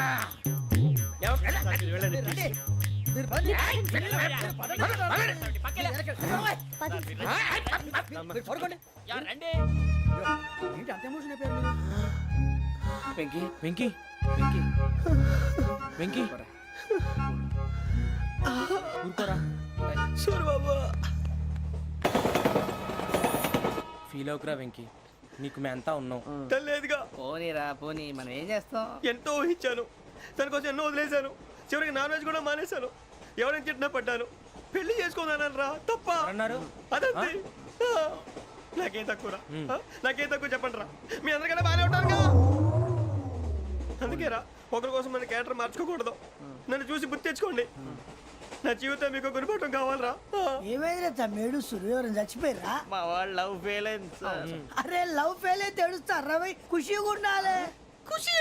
వెళ్ళండి. ఏంటి అంత ఎమోషన్ అయిపోయారు మీరు? వెంకీ వెంకీ వెంకీ వెంకీ ఊరుకోరా. ఫీల్ అవుకురా వెంకీ, నీకు మేమంతా ఉన్నాం. తెలియదుగా. పోనీరా పోనీ, మనం ఏం చేస్తాం? ఎంతో ఊహించాను, తన కోసం ఎన్నో వదిలేశాను, చివరికి నాన్ వెజ్ కూడా మానేశాను. ఎవరైనా తిట్టినా పడ్డాను. పెళ్లి చేసుకున్నానని రా తప్ప అన్నారు అదంతే. నాకేం తక్కువ రా, నాకేం తక్కువ చెప్పండి రా. మీ అందరికన్నా బాగానే ఉంటారుగా. అందుకే రా, ఒకరి కోసం మన క్యారెక్టర్ మార్చుకోకూడదు. నన్ను చూసి గుర్తు తెచ్చుకోండి. నా జీవితం మీకు గురిపటం కావాలరా. ఏమైందిరా తమ్మేడు సూర్యవరం చచ్చిపోయిరా? మా వాళ్ళు లవ్ ఫెయిల్ అయింది సార్. అరే లవ్ ఫెయిల్ అయితే ఏడుస్తారా భయ్? ఖుషిగా ఉండాలి. ఖుషి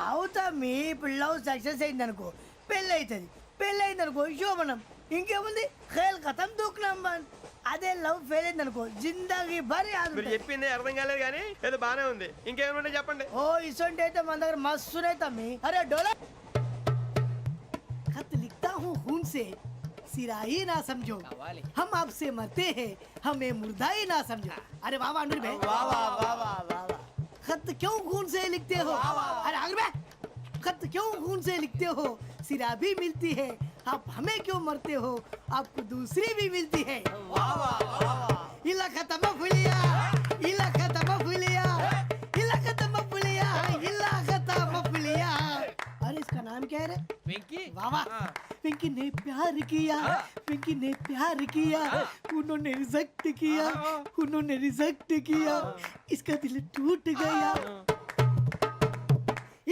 అవుతా. మీ ఇప్పుడు లవ్ సక్సెస్ అయింది అనుకో పెళ్ళి అవుతుంది, పెళ్ళి అయింది అనుకో శోభనం. ఇంకేముంది ఖేల్ కథం దూకునాం బాన్. అదే లవ్ ఫెయిల్ అయింది అనుకో జిందాగీ భారీ మీరు చెప్పింది అర్థం కాలేదు కానీ ఏదో బాగానే ఉంది. ఇంకేమైనా చెప్పండి. ఓ ఇసొంటి అయితే మన దగ్గర మస్తు తమ్మి. అరే డోలా खत लिखता हूँ खून से सिरा ही ना समझो, हम आपसे मरते हैं हमें मुर्दा ही ना समझो. अरे वाह वाह अनुर भाई, वाह वाह वाह वाह वाह. खत क्यों खून से लिखते हो? अरे अनुर भाई, खत क्यों खून से लिखते हो? सिरा भी मिलती है, आप हमें क्यों मरते हो? आपको दूसरी भी मिलती है. वाह वाह वाह. इला खत्म फुलिया, इला खत्म फुलिया, इला खत्म फुलिया, इला खत्म फुलिया. अरे इसका नाम क्या है रे? వెంకీ. वाह वाह. पिंकी ने प्यार किया, पिंकी ने प्यार किया, उन्होंने रिजेक्ट किया, उन्होंने रिजेक्ट किया, इसका दिल टूट गया.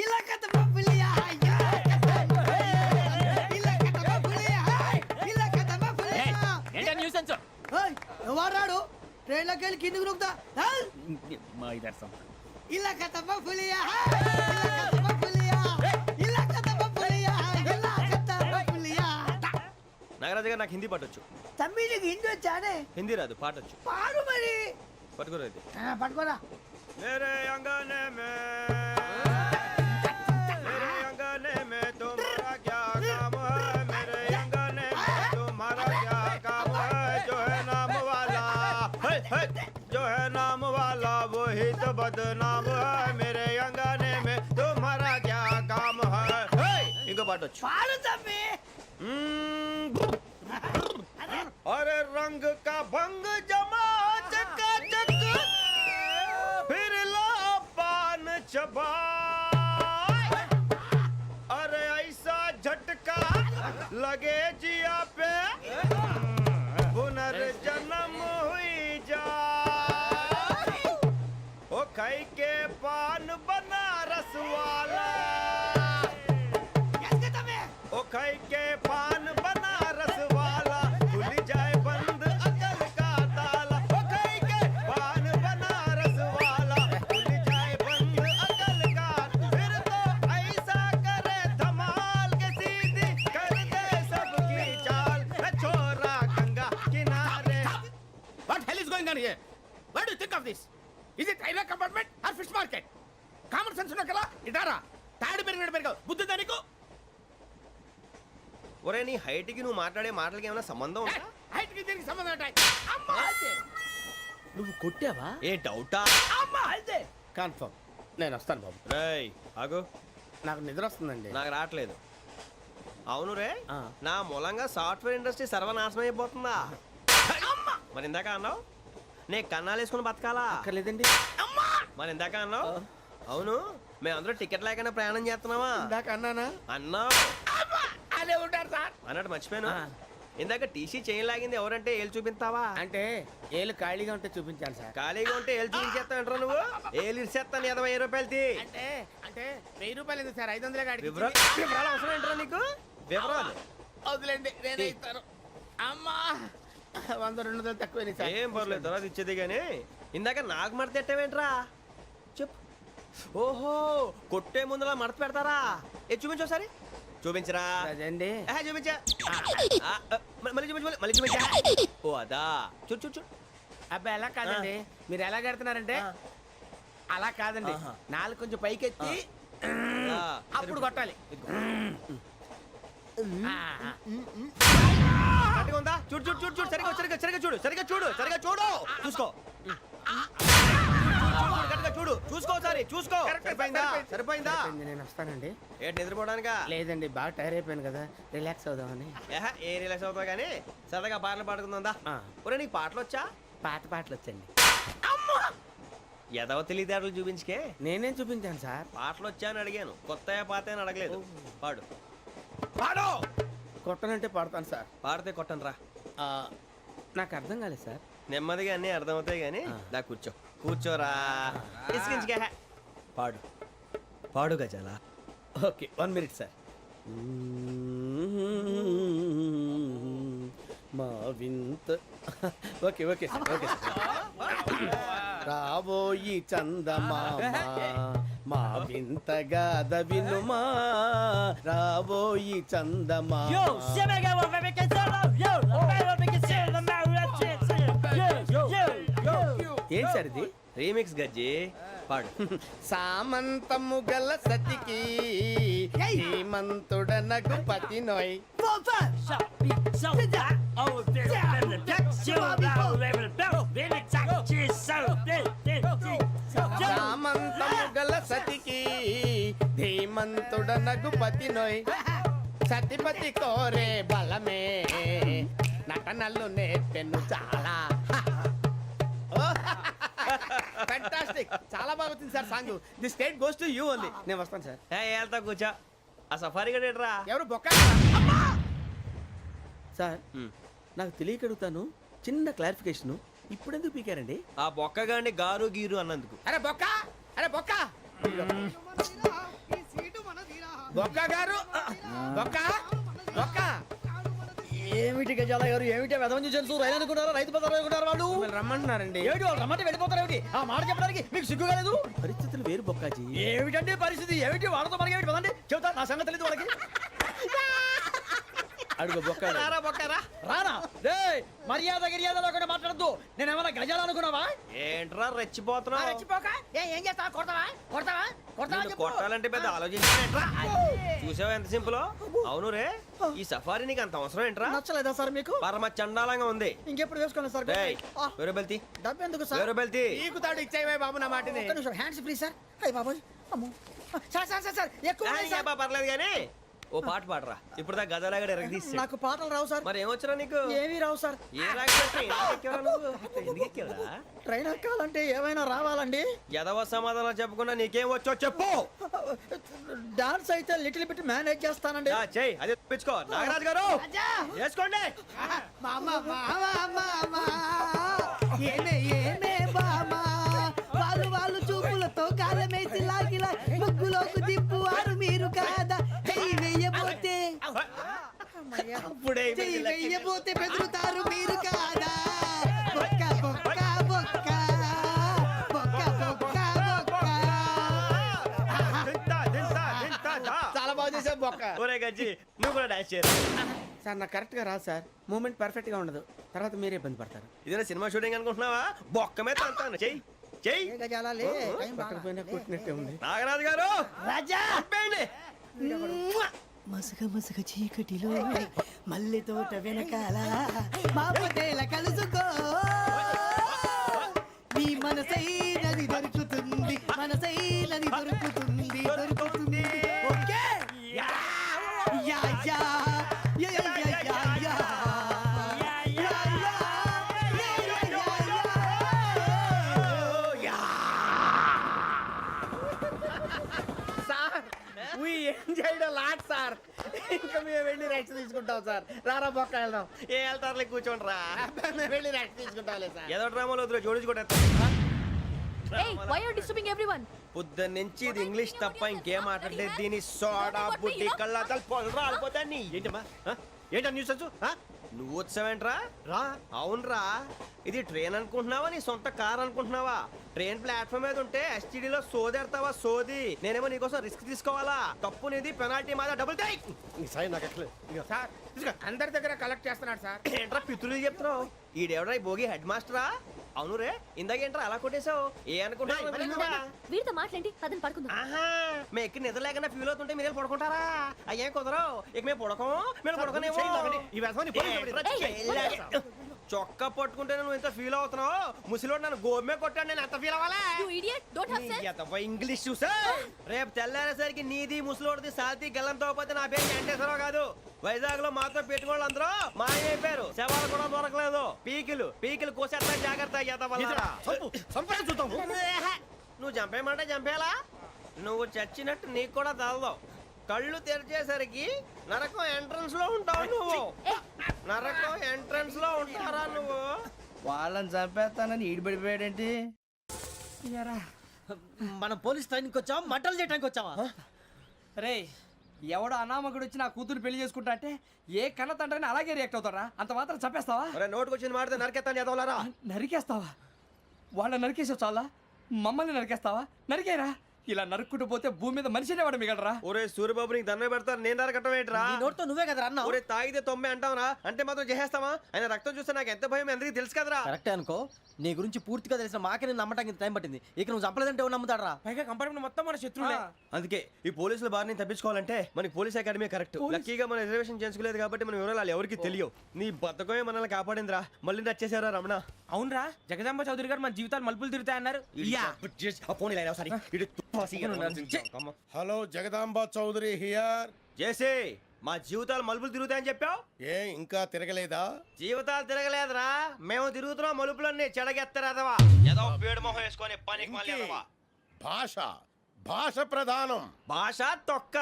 इलाका तो बबलिया, इलाका तो बबलिया, इलाका तो बबलिया. ఏంటా న్యూసెన్స్? ओए ఎవరు రాడు? ట్రైన్ లోకి వెళ్ళి కిందికి నొక్కుతా. మా ఇదర్సం. इलाका तो बबलिया, इलाका तो बबलिया, इलाका तो बबलिया, इलाका तो बबलिया. నాగరాజు గారు నాకు హిందీ పాటొచ్చు. తమ్మి నీకు హిందీ వచ్చానే? హిందీ రాదు, పాటొచ్చు. పాడు మరి. పట్టుకోరు అయితే. పట్టుకోరా. मेरे अंगने में, मेरे अंगने में तुम्हारा क्या काम है? मेरे अंगने में तुम्हारा क्या काम है? जो है नाम वाला, जो है नाम वाला वही तो बदनाम है. मेरे अंगने में तुम्हारा क्या काम है? इनको पाटो. పాడు తమ్మి. अरे रंग का भंग जमा चकाचक, फिर ला पान चबा. अरे ऐसा झटका लगे जिया पे, पुनर्जन्म हुई जा. ओ खाई के पान बनारस वाला, ओ खाई के पान बनारस वाला, खुल जाए बंद अकल का ताला. ओ खाई के पान बनारस वाला, खुल जाए बंद अकल का. फिर तो ऐसा करे धमाल के सीधी कर दे सबकी चाल. छोरा गंगा किनारे. What hell is going on here? What do you think of this? Is it railway compartment or fish market? Common sense ఉన్నా కదా ఇటారా. తాడు పెరిగినట్టు పెరగవు, బుద్ధి దానికి. ఒరే నీ హైట్ కి నువ్వు మాట్లాడే మాటలకి ఏమైనా సంబంధం ఉందా? హైట్ కి దీనికి సంబంధం ఉంటాయి. అమ్మా నువ్వు కొట్టావా? ఏ డౌటా? అమ్మా అయితే కన్ఫర్మ్. నేను వస్తాను బాబు. రేయ్ ఆగు, నాకు నిద్ర వస్తుందండి. నాకు రావట్లేదు. అవును రే, నా మూలంగా సాఫ్ట్వేర్ ఇండస్ట్రీ సర్వనాశనం అయిపోతుందా? మరి ఇందాక అన్నావు నే కన్నాలు వేసుకుని బతకాలా? అక్కర్లేదండి. మరి ఇందాక అన్నావు అవును మేమందరూ టికెట్ లేకుండా ప్రయాణం చేస్తున్నావా? ఇందాక అన్నానా? అన్నావు. అదే ఉంటారు సార్. అన్నట్టు మర్చిపోయాను. ఇందాక టీసీ చేయి లాగింది ఎవరంటే ఏళ్ళు చూపిస్తావా? అంటే ఏళ్ళు ఖాళీగా ఉంటే చూపించాలి సార్. ఖాళీగా ఉంటే ఏళ్ళు చూపించేస్తానంటారా నువ్వు? ఏళ్ళు ఇచ్చేస్తాను 20 రూపాయలది. అంటే అంటే 1000 రూపాయలు ఎందుకు సార్? 500 గాడికి వివరాలు అవసరం ఏంటరా నీకు? వివరాలు వదిలేండి, నేనే ఇస్తాను. అమ్మా 100-200 తక్కువ సార్. ఏం పర్లేదు తర్వాత ఇచ్చేది కానీ ఇందాక నాకు మడత ఎట్టవేంట్రా? చెప్పు ఓహో కొట్టే ముందులా మడత పెడతారా ఏ చూపించు ఒకసారి చూపించరా అదండి చూపించా మళ్ళీ చూపించు మళ్ళీ చూపించా ఓ అదా చూడు చూడు చూడు అబ్బాయి ఎలా కాదండి మీరు ఎలా కడుతున్నారంటే అలా కాదండి నాలుగు కొంచెం పైకెత్తి అప్పుడు కొట్టాలి కరెక్ట్గా ఉందా చూడు చూడు చూడు చూడు సరిగా సరిగా సరిగా చూడు సరిగా చూడు సరిగా చూడు చూసుకో కరెక్ట్గా చూడు చూసుకో ఒకసారి చూసుకో సరిపోయిందా సరిపోయిందా నేను వస్తానండి ఏంటి నిద్రపోవడానికా లేదండి బాగా టైర్ అయిపోయాను కదా రిలాక్స్ అవుదామని ఏ రిలాక్స్ అవుతావు కానీ సరదాగా పాటలు పాడుకుందా ఒరే నీకు పాటలు వచ్చా పాత పాటలు వచ్చండి ఎదవ తెలివితేటలు చూపించుకే నేనేం చూపించాను సార్ పాటలు వచ్చా అని అడిగాను కొత్త పాత అని అడగలేదు పాడు పాడు కొట్టనంటే పడతాను సార్ పాడితే కొట్టను రా నాకు అర్థం కాలేదు సార్ నెమ్మదిగా అన్నీ అర్థమవుతాయి కానీ దా కూర్చో కూర్చోరా ఇసుకించుకే పాడు పాడు గజాల ఓకే 1 మినిట్ సార్ మా వింత okay okay sir okay sir రాబోయి చందమామ మా వింతగా వినుమా రాబోయి చందమామ ఏం సార్ ఇది రీమిక్స్ గజ్జి పాడు సామంతము గల సతికి హేమంతుడనగు పతి నోయ్ సామంతము గల సతికి ధీమంతుడనగు పతి నోయ్ సతిపతి కోరే బలమే నటనలు నేర్పెను చాలా ఫ్యాంటాస్టిక్ చాలా బాగా వచ్చింది sir song the state goes to you only నేను వస్తాను సార్ వెళ్తా కూర్చో ఆ సఫారీ గడేట్రా ఎవరు బొక్క సార్ నాకు తెలియక అడుగుతాను చిన్న క్లారిఫికేషన్ ఇప్పుడు ఎందుకు పీకారండి ఆ బొక్కగాడిని గారు గీరు అన్నందుకు అరే బొక్క అరే బొక్క బొక్క గారు బొక్క బొక్క ఏమిటి గజాల గారు ఏమిటి వెదవం చూసాను రైలు అనుకున్నారా రైతు బజార్ అనుకున్నారు వాళ్ళు మిమ్మల్ని రమ్మంటున్నారండి ఏమిటి వాళ్ళు రమ్మంటే వెళ్ళిపోతారు ఏమిటి ఆ మాట చెప్పడానికి మీకు సిగ్గు కాలేదు పరిస్థితులు వేరు బొక్కాజీ ఏమిటండి పరిస్థితి ఏమిటి వాళ్ళతో మనకి ఏమిటి పదండి చెబుతా నా సంగతి తెలియదు వాళ్ళకి అడుగు బొక్క రారా బొక్కరా రానా రే మర్యాద గిర్యాద లేకుండా మాట్లాడద్దు నేను ఏమైనా గజాలు అనుకున్నావా ఏంట్రా రెచ్చిపోతున్నావు రెచ్చిపోక ఏం చేస్తావా కొడతావా కొడతావా కొడతావా నిన్ను చెప్పు. కొట్టాలంటే పెద్ద ఆలోచించానేంట్రా చూసావా ఎంత సింపుల్ అవును రే ఈ సఫారీ నీకు అంత అవసరం ఏంట్రా నచ్చలేదా సార్ మీకు పరమ చండాలంగా ఉంది ఇంకెప్పుడు వేసుకోండి సార్ డేయ్, వేరే బెల్తి డబ్బు ఎందుకు సార్ వేరే బెల్తి నీకు తాడు ఇచ్చేవే బాబు నా మాటని ఒక్క నిమిషం హ్యాండ్స్ ఫ్రీ సార్ అయ్యి బాబోయ్ అమ్మో సార్ సార్ సార్ సార్ ఎక్కువ ఉన్నాయి సార్. పర్లేదు కానీ ఓ పాట పాడరా ఇప్పుడు దా గదలాగా ఎరగ తీసి నాకు పాటలు రావు సార్ మరి ఏమొచ్చరా నీకు ఏమీ రావు సార్ ఏ ఎందుకు ఎక్కావురా ట్రైన్ ఎక్కాలంటే ఏమైనా రావాలండి ఎదవ సమాధానం చెప్పకుండా నీకేం వచ్చో చెప్పు డాన్స్ అయితే లిటిల్ బిట్ మేనేజ్ చేస్తానండి చెయ్యి అదే తెప్పించుకో నాగరాజు గారు వేసుకోండి మామా మామా మామా ఏమే ఏమే బామా వాళ్ళు వాళ్ళు చూపులతో కాలమేసి లాగిలా ముగ్గులోకి దిప్పువారు మీరు కాదా చెయ్యి వెయ్యబోతే అప్పుడే చెయ్యి వెయ్యబోతే బెదురుతారు మీరు కాదా బొక్క బొక్క బొక్క బొక్క బొక్క బొక్క చాలా బాగా చేసావు బొక్క ఒరే గజ్జి నువ్వు కూడా డాన్స్ చేయరా సార్ నాకు కరెక్ట్ గా రాదు సార్ మూమెంట్ పర్ఫెక్ట్ గా ఉండదు తర్వాత మీరే ఇబ్బంది పడతారు ఇదేనా సినిమా షూటింగ్ అనుకుంటున్నావా బొక్క మీద అంటాను చెయ్యి చెయ్యి ఏ గజాలాలే టైం బాగా. పక్కన కొట్టినట్టే ఉంది నాగరాజు గారు రాజా ఆపేయండి. మసగ మసగ చీకటిలో మల్లె తోట వెనకాల మా పటేల కలుసుకో మీ మనసైనది దొరుకుతుంది మనసైనది దొరుకుతుంది దొరుకుతుంది okay yeah yeah yeah yeah yeah yeah yeah yeah yeah sir we enjoyed lot sir ఇంకా మేము వెళ్ళి రెస్ట్ తీసుకుంటాం సార్ రారా బొక్క వెళ్దాం ఏ వెళ్తారులే కూర్చోండి రా మేము వెళ్ళి రెస్ట్ తీసుకుంటాంలే సార్ ఏదో డ్రామాలో వద్దు జోడించుకుంటా Hey, why are you disturbing everyone? పొద్దున్న నుంచి ఇది ఇంగ్లీష్ తప్ప ఇంకేం మాట్లాడలేదు దీని సోడా బుడ్డి కళ్ళ పొలరా అయిపోతాన్ని ఏంటమ్మా ఏంటా న్యూస్ నువ్వు వచ్చావేంట్రా? రా. అవునరా, ఇది ట్రైన్ అనుకుంటున్నావా నీ సొంత కార్ అనుకుంటున్నావా? ట్రైన్ ప్లాట్ఫామ్ మీద ఉంటే ఎస్టీడీలో సోదేడతావా సోది? నేనేమో నీకోసం రిస్క్ తీసుకోవాలా? తప్పు నీది, పెనాల్టీ మాదా, డబుల్ టై. ఈ సాయి నాకు ఎక్కలేదు. ఇదిగో. సార్ ఇదిగో అందరి దగ్గర కలెక్ట్ చేస్తున్నాడు సార్. ఏంట్రా పితులు చెప్తున్నావు? ఈడెవడ్రా ఈ భోగి హెడ్ మాస్టరా? అవును రే, ఇందాకేంట్రా అలా కొట్టేశావు? ఏ అనుకుంటున్నావు? వీరితో మాట్లాడి పదని పడుకుందాం. ఆహా, మేము ఎక్కడ నిద్ర లేకుండా ఫీల్ అవుతుంటే మీరు పడుకుంటారా? అయ్యేం కుదరవు. ఇక మేము పడకం, మేము పడకనేమో. ఈ వ్యసనాన్ని పోలీసులు చొక్కా పట్టుకుంటే నువ్వు ఎంత ఫీల్ అవుతున్నావు? ముసలివాడు నన్ను గోమే కొట్టాడు, నేను ఎంత ఫీల్ అవ్వాలా? You idiot! Don't have sense! English చూసా? రేపు తెల్లారేసరికి నీది ముసలోడిది సాల్తీ గల్లంతో పోతే నా పేరు వెంకటేశ్వరరావు కాదు. వైజాగ్ లో మాతో పెట్టుకోళ్ళు అందరూ మాయమైపోయారు. శవాలు కూడా దొరకలేదు. పీకిలు కోసేస్తా, జాగ్రత్త. నువ్వు చంపేయమంటే చంపేలా? నువ్వు చచ్చినట్టు నీకు కూడా తగదు. కళ్ళు తెరిచేసరికి నరకం ఎంట్రన్స్ లో ఉంటావు నువ్వు. నరకం ఎంట్రన్స్ లో ఉంటారా నువ్వు? వాళ్ళని చంపేస్తానని ఈడిపడిపోయాడేంటి? మనం పోలీస్ ట్రైనింగ్ వచ్చావా, మంటలు చేయడానికి వచ్చావా? రే, ఎవడో అనామకుడు వచ్చి నా కూతురు పెళ్లి చేసుకుంటా అంటే ఏ కన్న తండ్రిని అలాగే రియాక్ట్ అవుతారా? అంత మాత్రం చంపేస్తావా? నోటుకొచ్చింది మాడితే నరకెత్తాను చదవాలరా. నరికేస్తావా? వాళ్ళని నరికేసావు చాలా, మమ్మల్ని నరికేస్తావా? నరికేరా. ఇలా నరుక్కుంటూ పోతే భూమి మీద మనిషినే వాడు మిగలరా. ఒరే సూర్యబాబు, నీకు దండ పెడతాను, నేను నరకటం ఏంట్రా? నీ నోటితో నువ్వే కదా అన్నా. ఒరే తాగితే తొమ్మే అంటావురా, అంటే మాత్రం చేసేస్తావా? ఆయన రక్తం చూస్తే నాకు ఎంత భయం అందరికీ తెలుసు కదరా. కరెక్టే అనుకో, నీ గురించి పూర్తిగా తెలిసిన మాకే నేను నమ్మటానికి టైం పట్టింది. ఇక నువ్వు చంపలేదంటే ఎవరు నమ్ముతాడరా? పైగా కంపార్ట్మెంట్ మొత్తం మన శత్రువులే. అందుకే ఈ పోలీసుల బారిని తప్పించుకోవాలంటే మనకి పోలీస్ అకాడమీ కరెక్ట్. లక్కీగా మనం రిజర్వేషన్ చేసుకోలేదు కాబట్టి మనం వివరాలు ఎవరికి తెలియవు. నీ బతకమే మనల్ని కాపాడిందిరా. మళ్ళీ నచ్చేసారా రమణ? అవునరా, జగదాంబ చౌదరి గారు మన జీవితాలు మలుపులు తిరుగుతాయన్నారు. Hello, Jagadamba Chowdary here. చేసే మా జీవితాలు మలుపులు తిరుగుతాయని చెప్పావు. ఏ ఇంకా తిరగలేదా? జీవితాలు తిరగలేదురా, మేము తిరుగుతున్నాం మలుపులన్నీ. చెడగెత్తరాదవా ఏదో పేడు మొహం వేసుకొని పనికి మళ్ళీ భాష ప్రధానం. భాష తొక్క.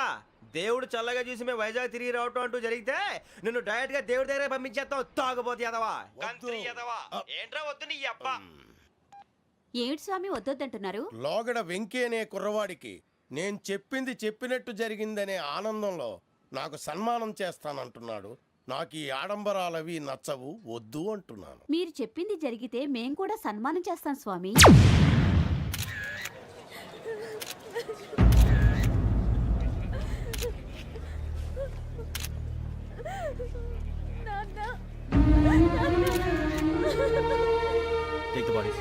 దేవుడు చల్లగా చూసి మేము వైజాగ్ తిరిగి రావటం అంటూ జరిగితే నిన్ను డైరెక్ట్ గా దేవుడి దగ్గర పంపించేస్తావు. తాగుబోతు ఎదవా, గంత్రి ఎదవా. ఏంట్రా వద్దు నీ అప్ప. ఏమిటి స్వామి వద్దొద్దంటున్నారు? లోగడ వెంకీ అనే కుర్రవాడికి నేను చెప్పింది చెప్పినట్టు జరిగిందనే ఆనందంలో నాకు సన్మానం చేస్తానంటున్నాడు. నాకు ఈ ఆడంబరాలవి నచ్చవు, వద్దు అంటున్నాను. మీరు చెప్పింది జరిగితే మేం కూడా సన్మానం చేస్తాం స్వామి. Take the bodies.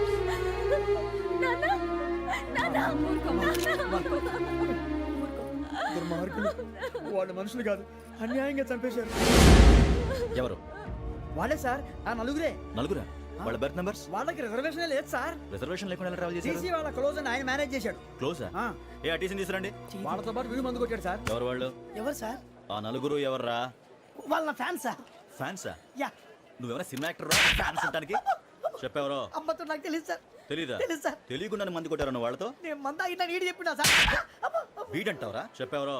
దుర్మార్గులు, వాళ్ళు మనుషులు కాదు, అన్యాయంగా చంపేశారు. ఎవరు? వాళ్ళే సార్, ఆ నలుగురే. నలుగురా? వాళ్ళ బర్త్ నంబర్స్? వాళ్ళకి రిజర్వేషన్ లేదు సార్. రిజర్వేషన్ లేకుండా ట్రావెల్ చేశారు? టీసీ వాళ్ళ క్లోజ్ అని ఆయన మేనేజ్ చేశాడు. క్లోజా? ఏ అటీసీని తీసురండి. వాళ్ళతో పాటు వీడు మందు కొట్టాడు సార్. ఎవరు వాళ్ళు? ఎవరు సార్? ఆ నలుగురు ఎవర్రా? వాళ్ళ ఫ్యాన్ సార్. ఫ్యాన్సా? యా. నువ్వెవరా సినిమా యాక్టర్ ఫ్యాన్స్ అంటానికి? చెప్పెవరో? అమ్మతో నాకు తెలియదు సార్. తెలీదా? తెలీదు సార్. తెలియకుండా మంది కొట్టారు వాళ్ళతో? నేను మంద అయినా నీడి చెప్పినా సార్. వీడంటావరా? చెప్పెవరో?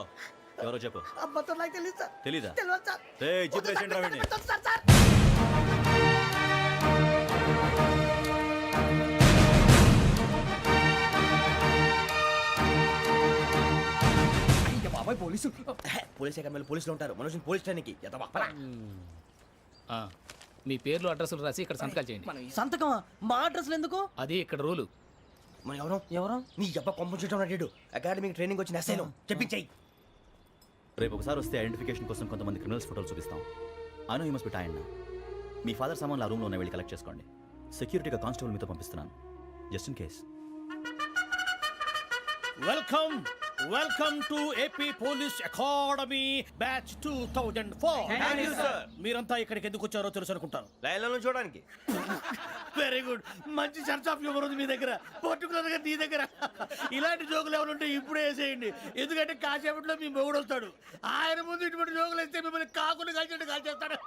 ఎవరో చెప్పు. అమ్మతో నాకు తెలియదు సార్. తెలీదా? తెలియదు సార్. చెప్పేసి రావండి. Sir sir. బాబాయ్ పోలీసు. పోలీస్ అకాడమీలో పోలీసులు ఉంటారు. మనుషులు పోలీస్ ట్రైనింగ్కి ఎదవా. మీ పేర్లు అడ్రస్లు రాసి ఇక్కడ సంతకాలు చేయండి. సంతకమా? మా అడ్రస్లు ఎందుకు? అది ఇక్కడ రూలు. మన ఎవరు నీ అబ్బా పంపించడం అడిగాడు. అకాడమిక్ ట్రైనింగ్ వచ్చిన అసలు చెప్పించాయి. రేపు ఒకసారి వస్తే ఐడెంటిఫికేషన్ కోసం కొంతమంది క్రిమినల్స్ ఫోటోలు చూపిస్తాం. I know you must be tired now. Me father సామాన్లు ఆ రూమ్లో ఉన్న వెళ్ళి కలెక్ట్ చేసుకోండి. సెక్యూరిటీగా కానిస్టేబుల్ మీతో పంపిస్తున్నాను, just in case. Welcome to AP police academy batch 2004. మీరంతా ఇక్కడికి ఎందుకు వచ్చారో తెలుసు అనుకుంటాను. లైన్లను చూడడానికి. వెరీ గుడ్, మంచి సెన్స్ ఆఫ్ హ్యూమర్ ఉంది మీ దగ్గర, పర్టికులర్ గా నీ దగ్గర. ఇలాంటి జోకులు ఎవరు ఉంటే ఇప్పుడే వేసేయండి, ఎందుకంటే కాసేపట్లో మీ మొగుడు వస్తాడు. ఆయన ముందు ఇటువంటి జోకులు వేస్తే మిమ్మల్ని కాకుండా కాల్చేట్టు కాల్చేస్తాడు.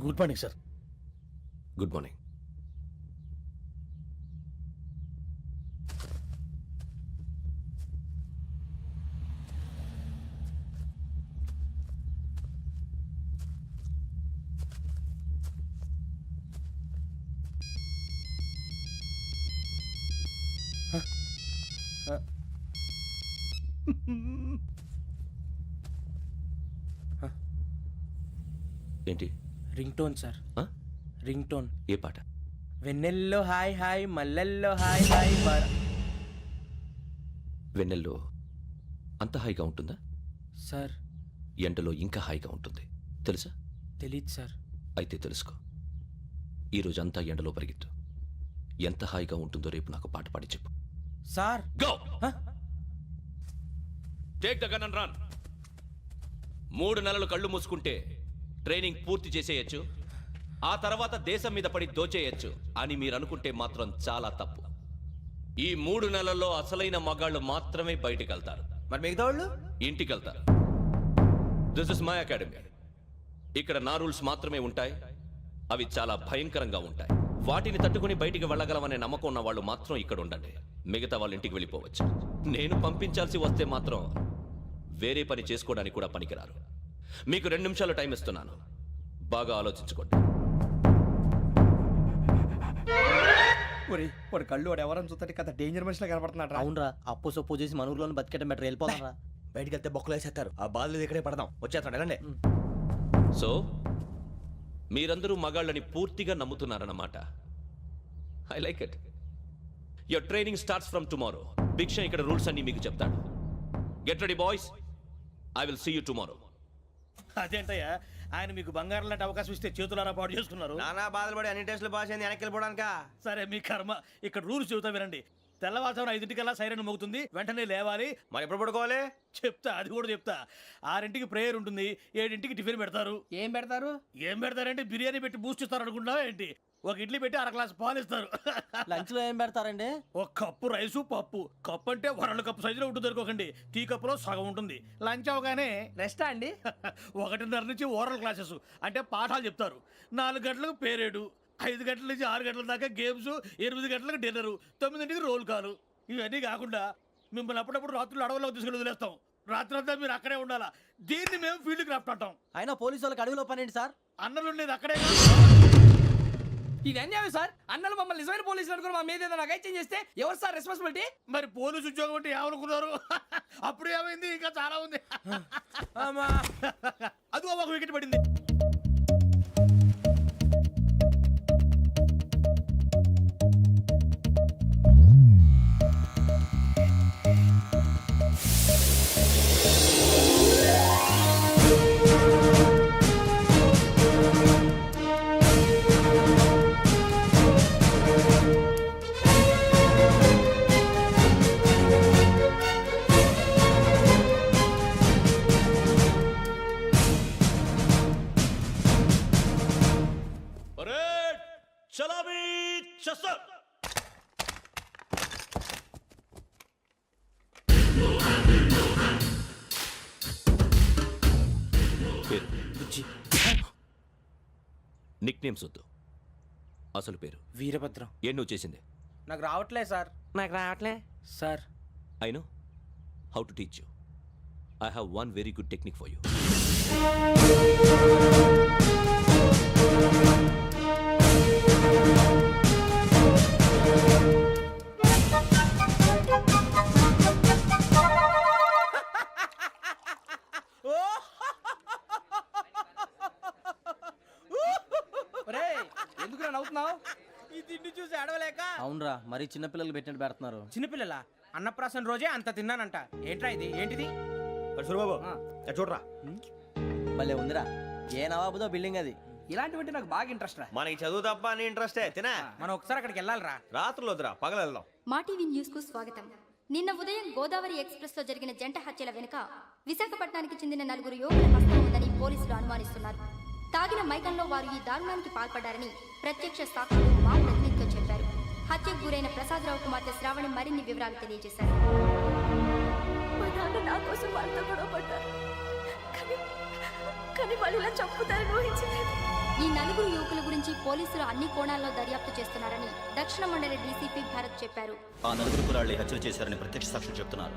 Good morning sir. Good morning. ఏంటి? రింగ్ టోన్ సార్, ఆ? Ring tone. ఏ పాట? వెన్నెల్లో హాయ్ హాయ్, మల్లెల్లో హాయ్ హాయ్. వెన్నెల్లో అంత హాయిగా ఉంటుందా? సార్ ఎండలో ఇంకా హాయిగా ఉంటుంది తెలుసా? తెలీదు సార్. అయితే తెలుసుకో. ఈరోజు అంతా ఎండలో పరిగెత్తు. ఎంత హాయిగా ఉంటుందో రేపు నాకు పాట పాడి చెప్పు. Sir go take the gun and run. 3 నెలలు కళ్ళు మూసుకుంటే ట్రైనింగ్ పూర్తి చేసేయచ్చు, ఆ తర్వాత దేశం మీద పడి దోచేయచ్చు అని మీరు అనుకుంటే మాత్రం చాలా తప్పు. ఈ 3 నెలల్లో అసలైన మగాళ్ళు మాత్రమే బయటికి వెళ్తారు. మరి మిగతా వాళ్ళు ఇంటికి వెళ్తారు. This is my academy. ఇక్కడ నా రూల్స్ మాత్రమే ఉంటాయి. అవి చాలా భయంకరంగా ఉంటాయి. వాటిని తట్టుకుని బయటికి వెళ్ళగలమనే నమ్మకం ఉన్న వాళ్ళు మాత్రం ఇక్కడ ఉండండి. మిగతా వాళ్ళు ఇంటికి వెళ్ళిపోవచ్చు. నేను పంపించాల్సి వస్తే మాత్రం వేరే పని చేసుకోవడానికి కూడా పనికిరారు. మీకు 2 నిమిషాలు టైం ఇస్తున్నాను. బాగా ఆలోచించుకోండి. వాడు కళ్ళు వాడు ఎవరైనా చూస్తే కదా డేంజర్ మనిషిలో కనపడుతున్నాడు. అవునరా, అప్పు సొప్పు చేసి మన ఊర్లో బతికేట బెటర్ వెళ్ళిపోతారా. బయటికి వెళ్తే బొక్కలు వేసేస్తారు. ఆ బాధలు ఇక్కడే పడదాం. వచ్చేస్తాడు వెళ్ళండి. సో మీరందరూ మగాళ్ళని పూర్తిగా నమ్ముతున్నారన్నమాట. I like it. Your training starts from tomorrow. భిక్ష ఇక్కడ రూల్స్ అన్ని మీకు చెప్తాడు. Get ready boys. I will see you tomorrow. అదేంటయ్యా, ఆయన మీకు బంగారం లాంటి అవకాశం ఇస్తే చేతులారా పాటు చేసుకున్నారు. నానా బాధలు పడి అన్ని టెస్టులు పాస్ అయింది, వెనక్కి వెళ్ళిపోవడానికా? సరే మీ కర్మ. ఇక్కడ రూల్స్ చెబుతా వినండి. తెల్లవారుజామున 5 సైరన్ మోగుతుంది, వెంటనే లేవాలి. మరి ఎప్పుడు పడుకోవాలి? చెప్తా, అది కూడా చెప్తా. 6 ప్రేయర్ ఉంటుంది, 7 టిఫిన్ పెడతారు. ఏం పెడతారు? ఏం పెడతారంటే బిర్యానీ పెట్టి బూస్ట్ ఇస్తారు అనుకుంటున్నావా ఏంటి? ఒక ఇడ్లీ పెట్టి 1/2 గ్లాస్ పాలు ఇస్తారు. లంచ్ లో ఏం పెడతారండి? ఒక కప్పు రైసు పప్పు. కప్పు అంటే 1/2 కప్పు సైజులో ఉంటుంది అనుకోకండి. టీ కప్పులో సగం ఉంటుంది. లంచ్ అవగానే రెస్టా అండి? 1:30 నుంచి ఓరల్ క్లాసెస్ అంటే పాఠాలు చెప్తారు. 4 గంటలకు పేరేడు, 5 గంటల నుంచి 6 గంటల దాకా గేమ్స్, 8 గంటలకు డిన్నరు, 9 రోల్ కాలు. ఇవన్నీ కాకుండా మిమ్మల్ని అప్పుడప్పుడు రాత్రులు అడవుల్లో తీసుకెళ్ళి వదిలేస్తాం. రాత్రి అంతా మీరు అక్కడే ఉండాలా. దీన్ని మేము ఫీల్డ్ క్రాఫ్ట్ అంటాం. అయినా పోలీసు వాళ్ళకి అడవిలో పని ఏంటి సార్? అన్నలు ఉండేది అక్కడే. ఇది అన్యాయం సార్. అన్నలు మమ్మల్ని నిజమైన పోలీసులు అనుకుని మా మీద ఏదైనా అగైత్యం చేస్తే ఎవరు సార్ రెస్పాన్సిబిలిటీ? మరి పోలీసు ఉద్యోగం అంటే ఏమనుకున్నారు? అప్పుడు ఏమైంది? ఇంకా చాలా ఉంది. అదిగో ఒక వికెట్ పడింది. చలామీ చసర్. నిక్ నేమ్స్ వద్దు, అసలు పేరు. వీరభద్రం. ఏం నువ్వు చేసింది? నాకు రావట్లే సార్. నాకు రావట్లే sir. I know how to teach you. I have one very good technique for you. ఎందుకు నవ్వుతున్నావు? ఈ తిండి చూసి అడవలేక. అవునరా, మరి చిన్నపిల్లలు పెట్టినట్టు పెడుతున్నారు. చిన్నపిల్లల అన్నప్రాసన రోజే అంత తిన్నానంట. ఏంట్రా ఇది? ఏంటిది? బాబు చూడరా, భలే ఉందిరా. ఏ నవాబుదో బిల్డింగ్ అది. ఇలాంటివంటే నాకు బాగా ఇంట్రెస్ట్ రా. మనకి చదువు తప్ప అని ఇంట్రెస్టే. తినా మనం ఒకసారి అక్కడికి వెళ్ళాలిరా. రాత్రులు వద్దురా, పగలు వెళ్దాం. మా టీవీ న్యూస్ కు స్వాగతం. నిన్న ఉదయం గోదావరి ఎక్స్ప్రెస్ లో జరిగిన జంట హత్యల వెనుక విశాఖపట్నానికి చెందిన 4 యువకుల హస్తం ఉందని పోలీసులు అనుమానిస్తున్నారు. తాగిన మైకంలో వారు ఈ దారుణానికి పాల్పడ్డారని ప్రత్యక్ష సాక్షులు మా ప్రతినిధితో చెప్పారు. హత్యకు గురైన ప్రసాదరావు కుమార్తె శ్రావణి మరిన్ని వివరాలు తెలియజేశారు. మా నాన్న నా కోసం వాళ్ళతో గొడవ పడ్డారు, కానీ వాళ్ళు ఇలా చంపుతారని ఊహించలేదు. ఈ 4 యువకుల గురించి పోలీసులు అన్ని కోణాల్లో దర్యాప్తు చేస్తున్నారని దక్షిణ మండలి డీసీపీ భరత్ చెప్పారు. ఆ 4 కురాళ్ళు హత్యలు చేశారని ప్రత్యక్ష సాక్షులు చెప్తున్నారు.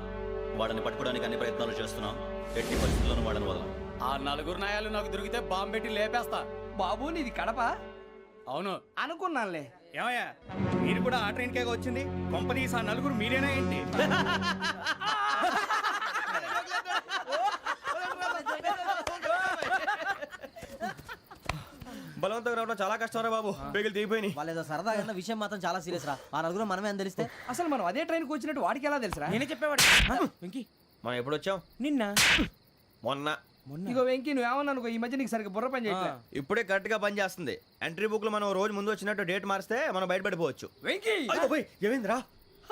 వాళ్ళని పట్టుకోవడానికి అన్ని ప్రయత్నాలు చేస్తున్నాం. ఎట్టి పరిస్థితుల్లోనూ వాళ్ళని వదలం. ఆ 4 నాయాలు నాకు దొరికితే బాంబు పెట్టి లేపేస్తా. బాబు నీది కడప? అవును అనుకున్నానులే. ఏమయ్యా మీరు కూడా ఆ ట్రైన్ కేగా వచ్చింది కొంపదీసి ఆ నలుగురు మీరేనా ఏంటి బలవంతంగా రావడం చాలా కష్టం రా బాబు పేగులు దిగిపోయినాయి. వాళ్ళు ఏదో సరదాగా విషయం మాత్రం చాలా సీరియస్ రా ఆ నలుగురు మనమే అని తెలిస్తే అసలు మనం అదే ట్రైన్కి వచ్చినట్టు వాడికి ఎలా తెలుసురా? నేనే చెప్పేవాడు వెంకీ మనం ఎప్పుడు వచ్చాం నిన్న మొన్న. ఇగో వెంకీ నువ్వేమన్నా అనుకో ఈ మధ్య నీకు సరిగ్గా బుర్ర పని చేయట్లేదు. ఇప్పుడే కరెక్ట్ గా పని చేస్తుంది. ఎంట్రీ బుక్ లో మనం రోజు ముందు వచ్చినట్టు డేట్ మారిస్తే మనం బయటపడిపోవచ్చు. వెంకీ ఏమైందిరా?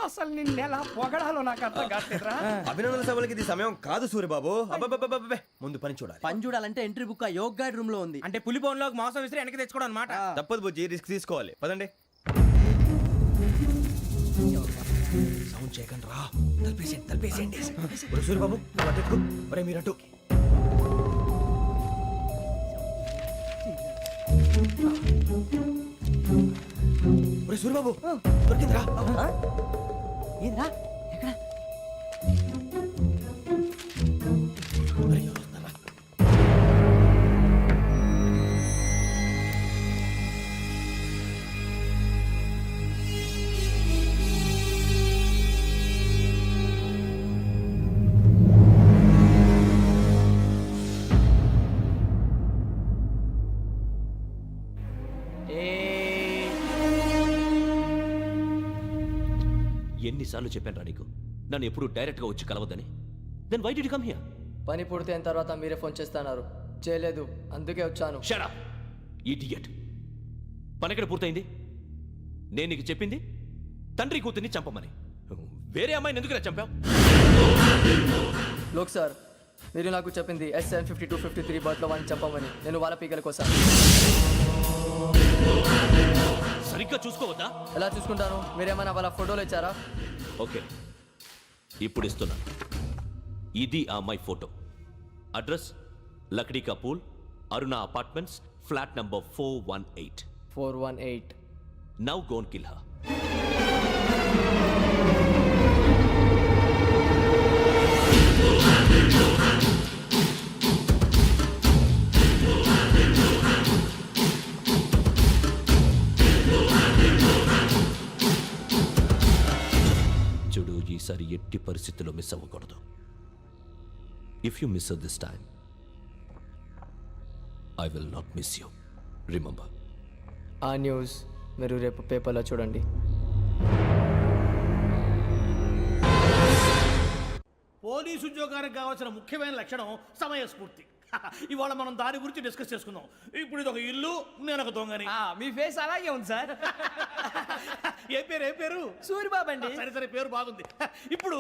అసలు నిన్న ఎలా పొగడాలో నాకు అర్థం కావట్లేదురా. అభినందన సభలకి ఇది సమయం కాదు సూర్యబాబు. అబ్బబ్బబ్బబ్బబ్బే. ముందు పని చూడాలి. పని చూడాలంటే ఎంట్రీ బుక్ యోగ్ గైడ్ రూమ్ లో ఉంది. అంటే పులి బోన్లోకి మాంసం విసిరి వెనక్కి తెచ్చుకోవడం అనమాట. తప్పదు బుజ్జి, రిస్క్ తీసుకోవాలి. పదండి. సౌండ్ చేయకండి రా. తలపేసేయండి. ఒరే సూర్యబాబు నువ్వు అటు ఎక్కు. ఒరే మీరు అటు. ఒరే సూర్యబాబు దొరికిందిరా. ఏంద్రా ఎక్కడ ఒరే, ఎవరు వస్తున్నారా? ఎన్నిసార్లు చెప్పాను నీకు నన్ను ఎప్పుడు డైరెక్ట్గా వచ్చి కలవద్దని. Then why did you come here? పని పూర్తయిన తర్వాత మీరే ఫోన్ చేస్తున్నారు. చేయలేదు, అందుకే వచ్చాను. Shut up idiot. పని ఎక్కడ పూర్తయింది? నేను నీకు చెప్పింది తండ్రి కూతుర్ని చంపమని. వేరే అమ్మాయిని ఎందుకు చంపావు? లోక్ సార్, మీరు నాకు చెప్పింది SN5253 బర్త్లో వాడిని చంపమని. నేను వాళ్ళ పీకల కోసం. సరిగ్గా చూసుకోవద్దా? ఎలా చూసుకుంటాను? మీరేమైనా వాళ్ళ ఫోటోలు ఇచ్చారా? ఓకే, ఇప్పుడు ఇస్తున్నా. ఇది ఆ అమ్మాయి photo. Address Lakdi కపూల్, Aruna apartments, flat number 418. 418. Now go and kill her. చూడు, ఈసారి ఎట్టి పరిస్థితుల్లో మిస్ అవ్వకూడదు. If you miss this time I will not miss you. Remember. ఆ న్యూస్ మీరు రేపు పేపర్లో చూడండి. పోలీసు ఉద్యోగానికి కావాల్సిన ముఖ్యమైన లక్షణం సమయస్ఫూర్తి. ఇవాళ మనం దాని గురించి డిస్కస్ చేసుకుందాం. ఇప్పుడు ఇది ఒక ఇల్లు, నేను ఒక దొంగని. మీ ఫేస్ అలాగే ఉంది సార్. ఏ పేరు? సూరిబాబు అండి. సరే పేరు బాగుంది. ఇప్పుడు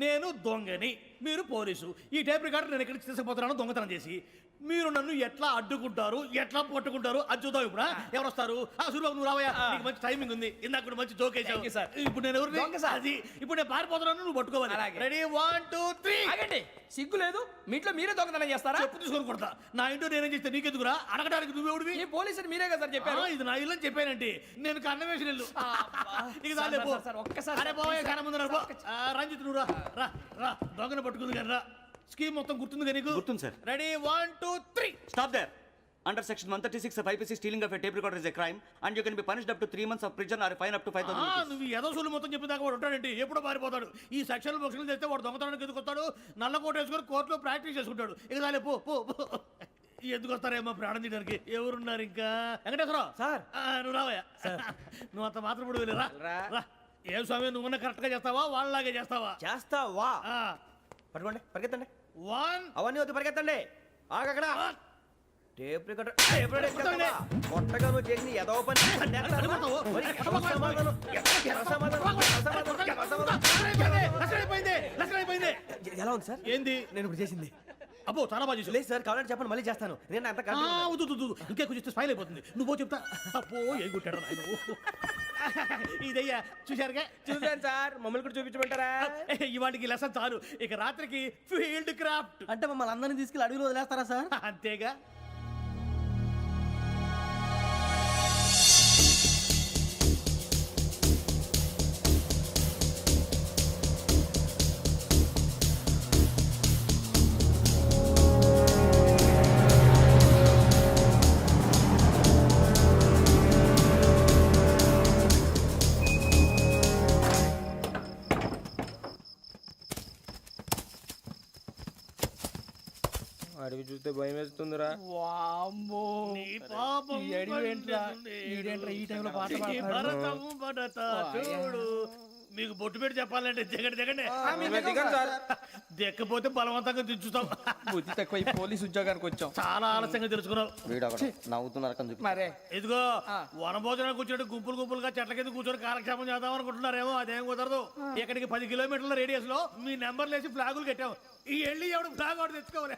నేను దొంగని, మీరు పోలీసు. ఈ టైప్ రికార్డు నేను ఎక్కడికి తీసుకుపోతున్నాను దొంగతనం చేసి. మీరు నన్ను ఎట్లా అడ్డుకుంటారు, ఎట్లా పట్టుకుంటారు అది చూద్దాం. ఇప్పుడు ఎవరు వస్తారు? సూరిబాబు నువ్వు రావయ్యా, నీకు మంచి టైమింగ్ ఉంది. ఇందాక కూడా మంచి జోక్ వేసావు. ఇప్పుడు నేను ఎవరు? అది ఇప్పుడు నేను పారిపోతున్నాను, నువ్వు పట్టుకోవాలి. రెడీ 1 2 3. ఆగండి, సిగ్గు లేదు? మీ ఇంట్లో మీరే దొంగతనం చేస్తారా? చెప్పు తీసుకొని కొడతా. నా ఇంట్లో నేనేం చేస్తే నీకెందుకురా? అడగడానికి నువ్వెవడివి? ఈ పోలీసులు మీరే కదా సార్ చెప్పారు. ఇది నా ఇల్లు అని చెప్పానండి. నేను కన్నవేసిన ఇల్లు. ఇక చాలే పో. ఒక్కసారి అరే బావయ్య, కన్న ముందు రంజిత్ నువ్వు రా రా. దొంగను పట్టుకుంది కానీ రా. స్కీమ్ మొత్తం గుర్తుంది నీకు? గుర్తుంది sir. Ready 1 2 3. Stop there. Under section 136 of IPC, stealing of a tape recorder is a crime and you can be punished up to 3 months of prison or a fine up to 5,000 rupees. నువ్వు ఏదో సొల్లు మొత్తం చెప్పిన దాకా వాడు ఉంటాడండి. ఎప్పుడో పారిపోతాడు. ఈ సెక్షన్ బొక్షన్లు చేస్తే వాడు దొంగతనానికి ఎందుకు వస్తాడు? నల్ల కోట వేసుకొని కోర్టులో ప్రాక్టీస్ చేసుకుంటాడు. ఇక చాలే పో. ఎందుకు వస్తారేమో ప్రాణం తీయడానికి. ఎవరున్నారు ఇంకా? వెంకటేశ్వరరావు సార్. నువ్వు రావయ్యా. నువ్వు అంత మాత్రం ఇప్పుడు వెళ్ళి రా. ఏ స్వామి, నువ్వున్న కరెక్ట్ గా చేస్తావా వాళ్ళలాగే చేస్తావా? చేస్తావా? పట్టుకోండి, పరిగెత్తండి. 1. అవన్నీ వద్దు, పరిగెత్తండి. ఆగక్కడ. టేప్ రికార్డర్ కొట్టగా నువ్వు చేసిన ఏదో పని. ఎలా ఉంది సార్? ఏంది నేను ఇప్పుడు చేసింది? అబ్బో చాలా బాగా చేసావు. లేదు సార్, కావాలంటే చెప్పండి, మళ్ళీ చేస్తాను. నేను అంత ఇంకే కొంచెం స్పైల్ అయిపోతుంది. నువ్వు చెప్తా. అబ్బో ఏ కొట్టాడు నాయన. ఇదయ్యా చూశారుగా? చూసాను సార్. మమ్మల్ని కూడా చూపించమంటారా? ఇవాటికి లెసన్ చాలు. ఇక రాత్రికి ఫీల్డ్ క్రాఫ్ట్. అంటే మమ్మల్ని అందరినీ తీసుకెళ్ళి అడుగులో వదిలేస్తారా సార్? అంతేగా. నీకు చూస్తే భయం వేస్తుందిరా. వామ్మో నీ పాపం ఈ అడివి ఏంట్రా? పండుతుంది. ఈడేంట్రా ఈ టైంలో పాట ఈ పాడుతున్నాడు? భరతము భరత చూడు. మీకు బొట్టు పెట్టి చెప్పాలంటే దిగండి దిగండి మేము దిగం సార్. దిక్కపోతే బలవంతంగా దించుతాం. బుద్ధి తక్కువ ఈ పోలీస్ ఉద్యోగానికి వచ్చాం. చాలా ఆలస్యంగా తెలుసుకున్నావు. నవ్వుతున్నారు మరే ఇదిగో వనభోజనానికి కూర్చొని గుంపులు గుంపులుగా చెట్ల కింద కూర్చొని కాలక్షేపం చేద్దాం అనుకుంటున్నారేమో. అదేం కుదరదు. ఇక్కడికి 10 కిలోమీటర్ల రేడియస్ లో మీ నెంబర్లు వేసి ఫ్లాగులు కట్టాం. ఈ వెళ్ళి ఎవడు ఫ్లాగ్ ఒకటి తెచ్చుకోవాలి.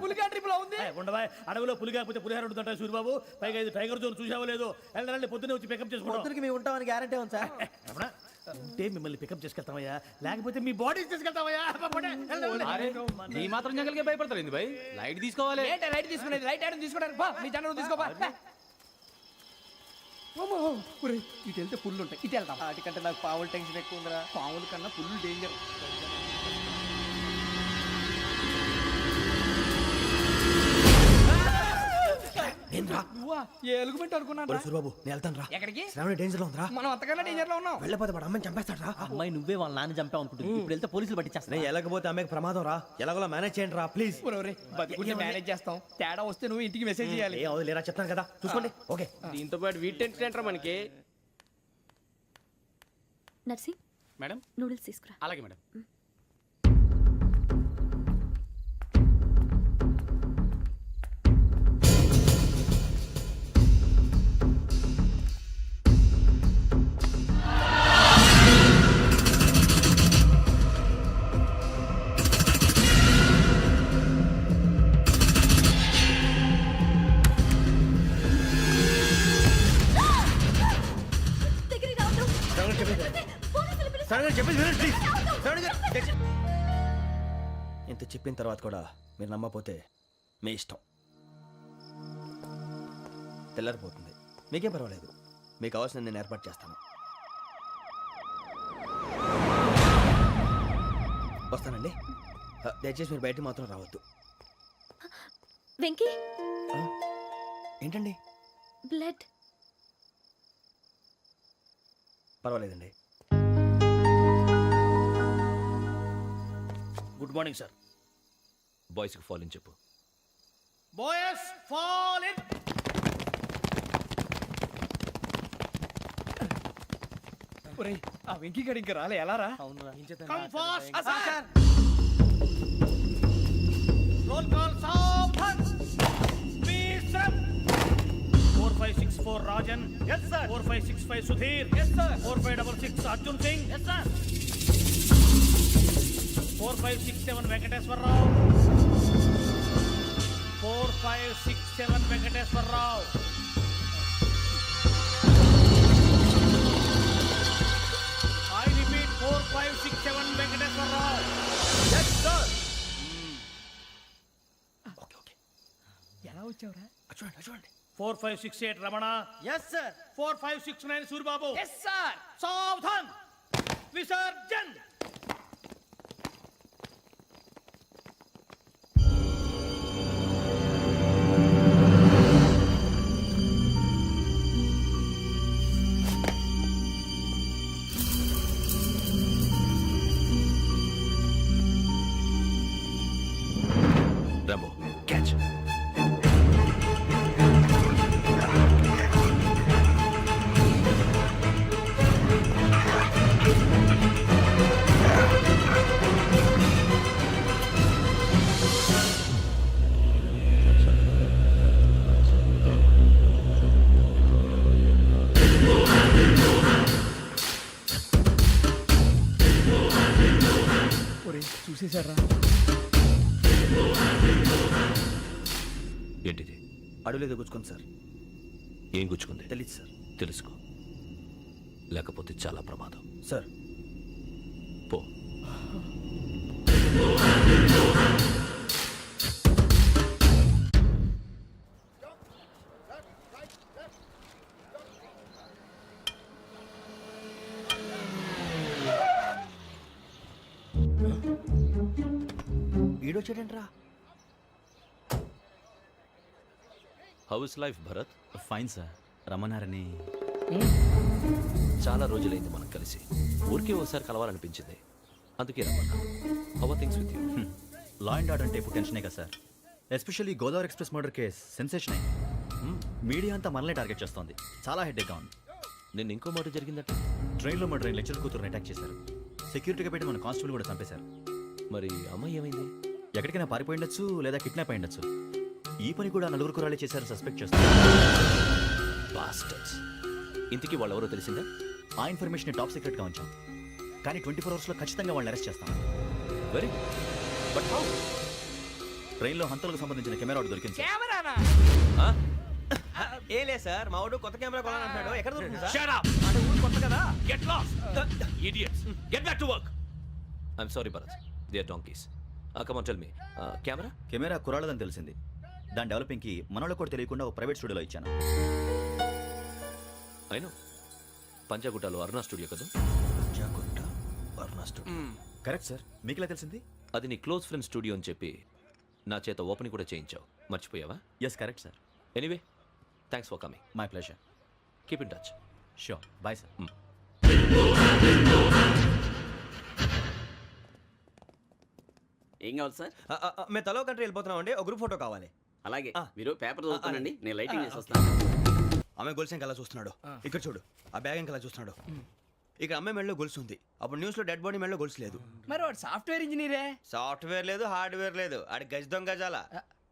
పులిగా ట్రిప్ లో ఉంది. ఉండవా అడవిలో పులి కాకపోతే పులిహార ఉంటుంటాయి సూరిబాబు. పైగా ఇది టైగర్ జోన్ చూసావో లేదో. వెళ్ళండి పొద్దున్నే వచ్చి పికప్ చేసుకుంటాం. మేము ఉంటామని గ్యారంటీ ఉంది సార్. ఏమన్నా? ఉంటే మిమ్మల్ని పికప్ చేసుకెళ్తామయ్యా, లేకపోతే మీ బాడీ తీసుకెళ్తామయ్యా. ఈ మాత్రం జంగల్కే భయపడతారు భయ్. లైట్ తీసుకోవాలి. ఏంటి లైట్ తీసుకునేది? లైట్ ఆడని తీసుకోవడానికి బా నీ జనరు తీసుకోబా. ఇటు వెళ్తే పుల్లు ఉంటాయి, ఇటు వెళ్తాం. వాటికంటే నాకు పావుల టెన్షన్ ఎక్కువ ఉందిరా. పాముల కన్నా పుల్లు డేంజర్. నువ్వా? ఏ ఎలుగుబెట్టి అనుకున్నాను. సూరిబాబు నేను వెళ్తాను రా. ఎక్కడికి? శ్రావణి డేంజర్ లో ఉందిరా. మనం అంతకన్నా డేంజర్ లో ఉన్నాం. వెళ్ళపోతే వాడు అమ్మని చంపేస్తాడు రా. అమ్మాయి నువ్వే వాళ్ళ నాన్న చంపావు అనుకుంటుంది. ఇప్పుడు వెళ్తే పోలీసులు పట్టించేస్తా. నేను వెళ్ళకపోతే అమ్మాయికి ప్రమాదం రా. ఎలాగోలా మేనేజ్ చేయండి రా ప్లీజ్. బతుకుంటే మేనేజ్ చేస్తాం. తేడా వస్తే నువ్వు ఇంటికి మెసేజ్ చేయాలి. ఏ అవును లేరా చెప్తాను కదా చూసుకోండి. ఓకే దీంతో పాటు వీటి టెన్షన్ ఏంట్రా మనకి. నర్సి మేడం నూడిల్స్ తీసుకురా. అలాగే మేడం. దగ్గరికి రావద్దు. పోలీసులు పిలుస్తారు. ఇంత చెప్పిన తర్వాత కూడా మీరు నమ్మపోతే మీ ఇష్టం. తెల్లారిపోతుంది. మీకేం పర్వాలేదు. మీకు కావాల్సిన నేను ఏర్పాటు చేస్తాను. వస్తానండి. దయచేసి మీరు బయట మాత్రం రావద్దు. వెంకీ ఏంటండి? బ్లడ్. పర్వాలేదండి. Good morning sir. బాయ్స్కి ఫాల్ ఇన్ చెప్పు. Boys fall in. ఒరేయ్ ఆ వెంకీ గడి ఇంకా రాలే. ఎలా రా? Come fast. రోల్ కాల్ సావధాన్. విశ్రమ్. 4564 Rajan. yes sir. 4565 Sudheer. yes sir. 4566 Arjun Singh. yes sir. 4567 Venkateswararao. 4567 Venkateswararao. I repeat 4567 Venkateswararao. yes sir. Okay okay ఎలా వచ్చావురా? చూడండి చూడండి. 4568 Ramana. Yes sir. 4569 Suribabu. Yes sir. సావధాన్. విసర్జన్. Rambo catch. ఒరేయ్ చూసేశారా? ఏంటిది? అడవిలో గుచ్చుకోండి సార్. ఏం గుచ్చుకుంది? తెలీదు సార్. తెలుసుకో, లేకపోతే చాలా ప్రమాదం. సార్ పో. ఈడొచ్చాడంట్రా. How's life Bharat? Fine sir. రమ్మన్నారని. చాలా రోజులైంది మనం కలిసి. ఊరికే ఓసారి కలవాలనిపించింది, అందుకే రమ్మన్నా. How are things with you? Law and order అంటే ఇప్పుడు టెన్షనే కదా sir. Especially Godavari express murder case sensation అయింది. మీడియా అంతా మనల్ని టార్గెట్ చేస్తోంది. చాలా హెడ్ఏక్గా ఉంది. నిన్న ఇంకో మాట జరిగిందట. ట్రైన్లో మర్డర్ లెక్చర్ కూతురుని అటాక్ చేశారు. సెక్యూరిటీగా పెట్టి మన కానిస్టేబుల్ కూడా చంపేశారు. మరి అమ్మాయి ఏమైంది? ఎక్కడికైనా పారిపోయి ఉండొచ్చు లేదా కిడ్నాప్ అయి ఉండొచ్చు. ఈ పని కూడా నలుగురు కురాలే చేశారు సస్పెక్ట్ చేస్తారు. బాస్టర్స్. ఇంతకీ వాళ్ళెవరో తెలిసిందా? ఆ ఇన్ఫర్మేషన్ టాప్ సీక్రెట్గా ఉంచాం. కానీ 24 అవర్స్లో ఖచ్చితంగా వాళ్ళని అరెస్ట్ చేస్తాం. Very but how? ట్రైన్లో హంతలకు సంబంధించిన కెమెరా ఒకటి దొరికింది సార్. కెమెరానా? ఏ లే సార్, మా వాడు కొత్త కెమెరా కొనాలంటున్నాడు. ఎక్కడ దొరుకుతుంది సార్? Shut up! అంటే ఊరు కొత్త కదా. Get lost! Idiots! Get back to work! I'm sorry, Bharat. They are donkeys. Come on, tell me. Camera? Camera కురాలదని తెలిసింది. దాని డెవలపింగ్కి మనోళ్ళకి కూడా తెలియకుండా ఒక ప్రైవేట్ స్టూడియోలో ఇచ్చాను. I know. పంజాగుట్టలో అరుణా స్టూడియో కదా? జాగుట్ట వర్ణ స్టూడియో. Correct sir. మీకు ఎలా తెలిసింది? అది నీ క్లోజ్ ఫ్రెండ్ స్టూడియో అని చెప్పి నా చేత ఓపెన్ కూడా చేయించావు. మర్చిపోయావా? Yes correct sir. Anyway thanks for coming. My pleasure. Keep in touch. Sure. Bye sir. ఏం కావాలి సార్? మేము తలో కంట్రీ వెళ్ళిపోతున్నాం అండి. ఒక గ్రూప్ ఫోటో కావాలి. అలాగే ఆ. మీరు పేపర్ చదువుతానండి, నేను లైటింగ్ చేసి ఆ. వస్తాను. ఆమె గొలుసు ఇంకలా చూస్తున్నాడు. ఇక్కడ చూడు, ఆ బ్యాగ్ ఇంకలా చూస్తున్నాడు. ఇక్కడ అమ్మాయి మెడలో గొలుసు ఉంది. అప్పుడు న్యూస్ లో డెడ్ బాడీ మెడలో గొలుసు లేదు. మరి వాడు సాఫ్ట్వేర్ ఇంజనీరే. సాఫ్ట్వేర్ లేదు, హార్డ్వేర్ లేదు. ఆడి గజ దొంగ గజాల.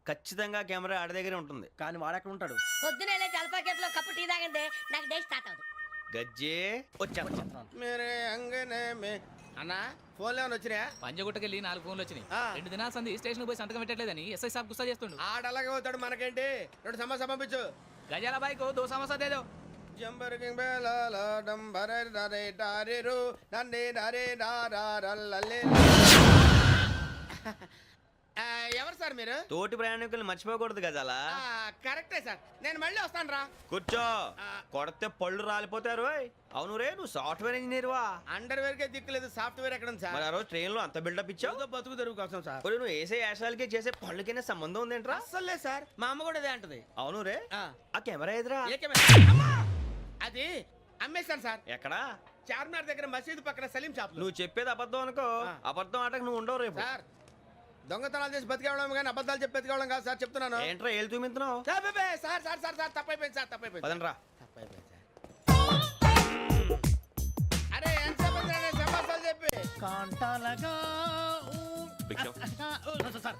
ఖచ్చితంగా కెమెరా ఆడి దగ్గరే ఉంటుంది. కానీ వాడెక్కడ ఉంటాడు? పొద్దునే జలపాకేట్లో కప్పు టీ తాగండి, నాకు డే స్టార్ట్ అవుతుంది. గజ్జే వచ్చా. మేరే అంగనే మే అన్నా ఫోన్లో ఏమైనా వచ్చినాయా? పంజగుట్టకెళ్ళి 4 ఫోన్లు వచ్చినాయి. 2 దినాల సంది స్టేషన్ పోయి సంతకం పెట్టలేదని ఎస్ఐ సాబ్ గుస్తా చేస్తుండు. ఆడలాగే పోతాడు, మనకేంటి? 2 సమస్య పంపించు. గజాల బైక్ 2 సమస్య దేదో. జంబరకింగ్ బేలాల డంబర నరే డారిరు నన్నే నరే నారల్లలే. ఎవరు సార్ మీరు? తోటి ప్రయాణికుల్ని మర్చిపోకూడదు గజాల. కరెక్టే సార్, నేను మళ్ళీ వస్తాను రా. కూర్చో. కొడితే పళ్ళు రాలిపోతారు. అవును రే, నువ్వు సాఫ్ట్వేర్ ఇంజనీర్ వా? అండర్వేర్ కే దిక్కులేదు, సాఫ్ట్వేర్ ఎక్కడ ఉంది మరి సార్? ఆ రోజు ట్రైన్ లో అంత బిల్డప్ ఇచ్చావు. బతుకు తెరుగు కోసం సార్. ఒరేయ్, నువ్వు వేసే యాశాలకి చేసే పళ్ళకైనా సంబంధం ఉందేంట్రా? అస్సలు లేదు సార్, మా అమ్మ కూడా అదే అంటది. అవును రే, ఆ. ఆ కెమెరా ఎదురా? ఏ కెమెరా? అమ్మా! అది అమ్మేశాను సార్. ఎక్కడా? చార్మినార్ దగ్గర మసీదు పక్కన సలీం షాప్. నువ్వు చెప్పేది అబద్ధం అనుకో. ఆ. అబద్ధం ఆటకు నువ్వు ఉండవు రేపు. సార్, దొంగతనాలు చేసి బతికేవడం కానీ అబద్ధాలు చెప్పి బతికేవడం కాదు సార్, చెప్తున్నాను. ఏంట్రా ఏళ్ళు చూపించినావు? సార్ బే, సార్ సార్ సార్ సార్ తప్పైపోయింది సార్, తప్పైపోయింది. పదండ్రా. తప్పైపోయింది సార్. అరే ఎంత సమాసాలు చెప్పి కాంటాలగా భిక్షం, సార్.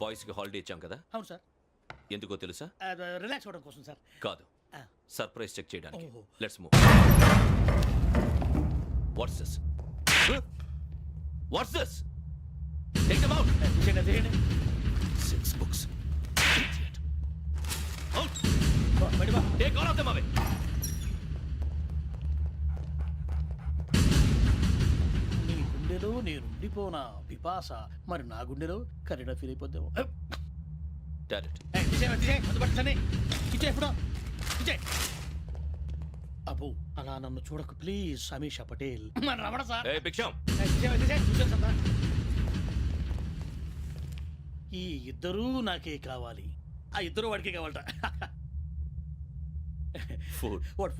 బాయ్స్ కి హాలిడే ఇచ్చాం కదా? అవును సార్, ఎందుకో తెలుసా? రిలాక్స్ అవ్వడం కోసం సార్. కాదు, సర్ప్రైజ్ చెక్ చేయడానికి. ఓహో. Let's move. What's this? What's this? Take them out. తీయండి. 6 books. Idiot. Out. బయట బా. Take all of them away. నీ గుండెలో నేనుండిపోనా పిపాస, మరి నా గుండెలో కరీడా ఫీల్ అయిపోద్దాము. Direct. అబ్బో, అలా నన్ను చూడకు ప్లీజ్. సమీషా పటేల్ మన రమణ సార్. Hey, భిక్షం. ఈ ఇద్దరూ నాకే కావాలి, ఆ ఇద్దరు వాడికే కావాలట. Food. వాడు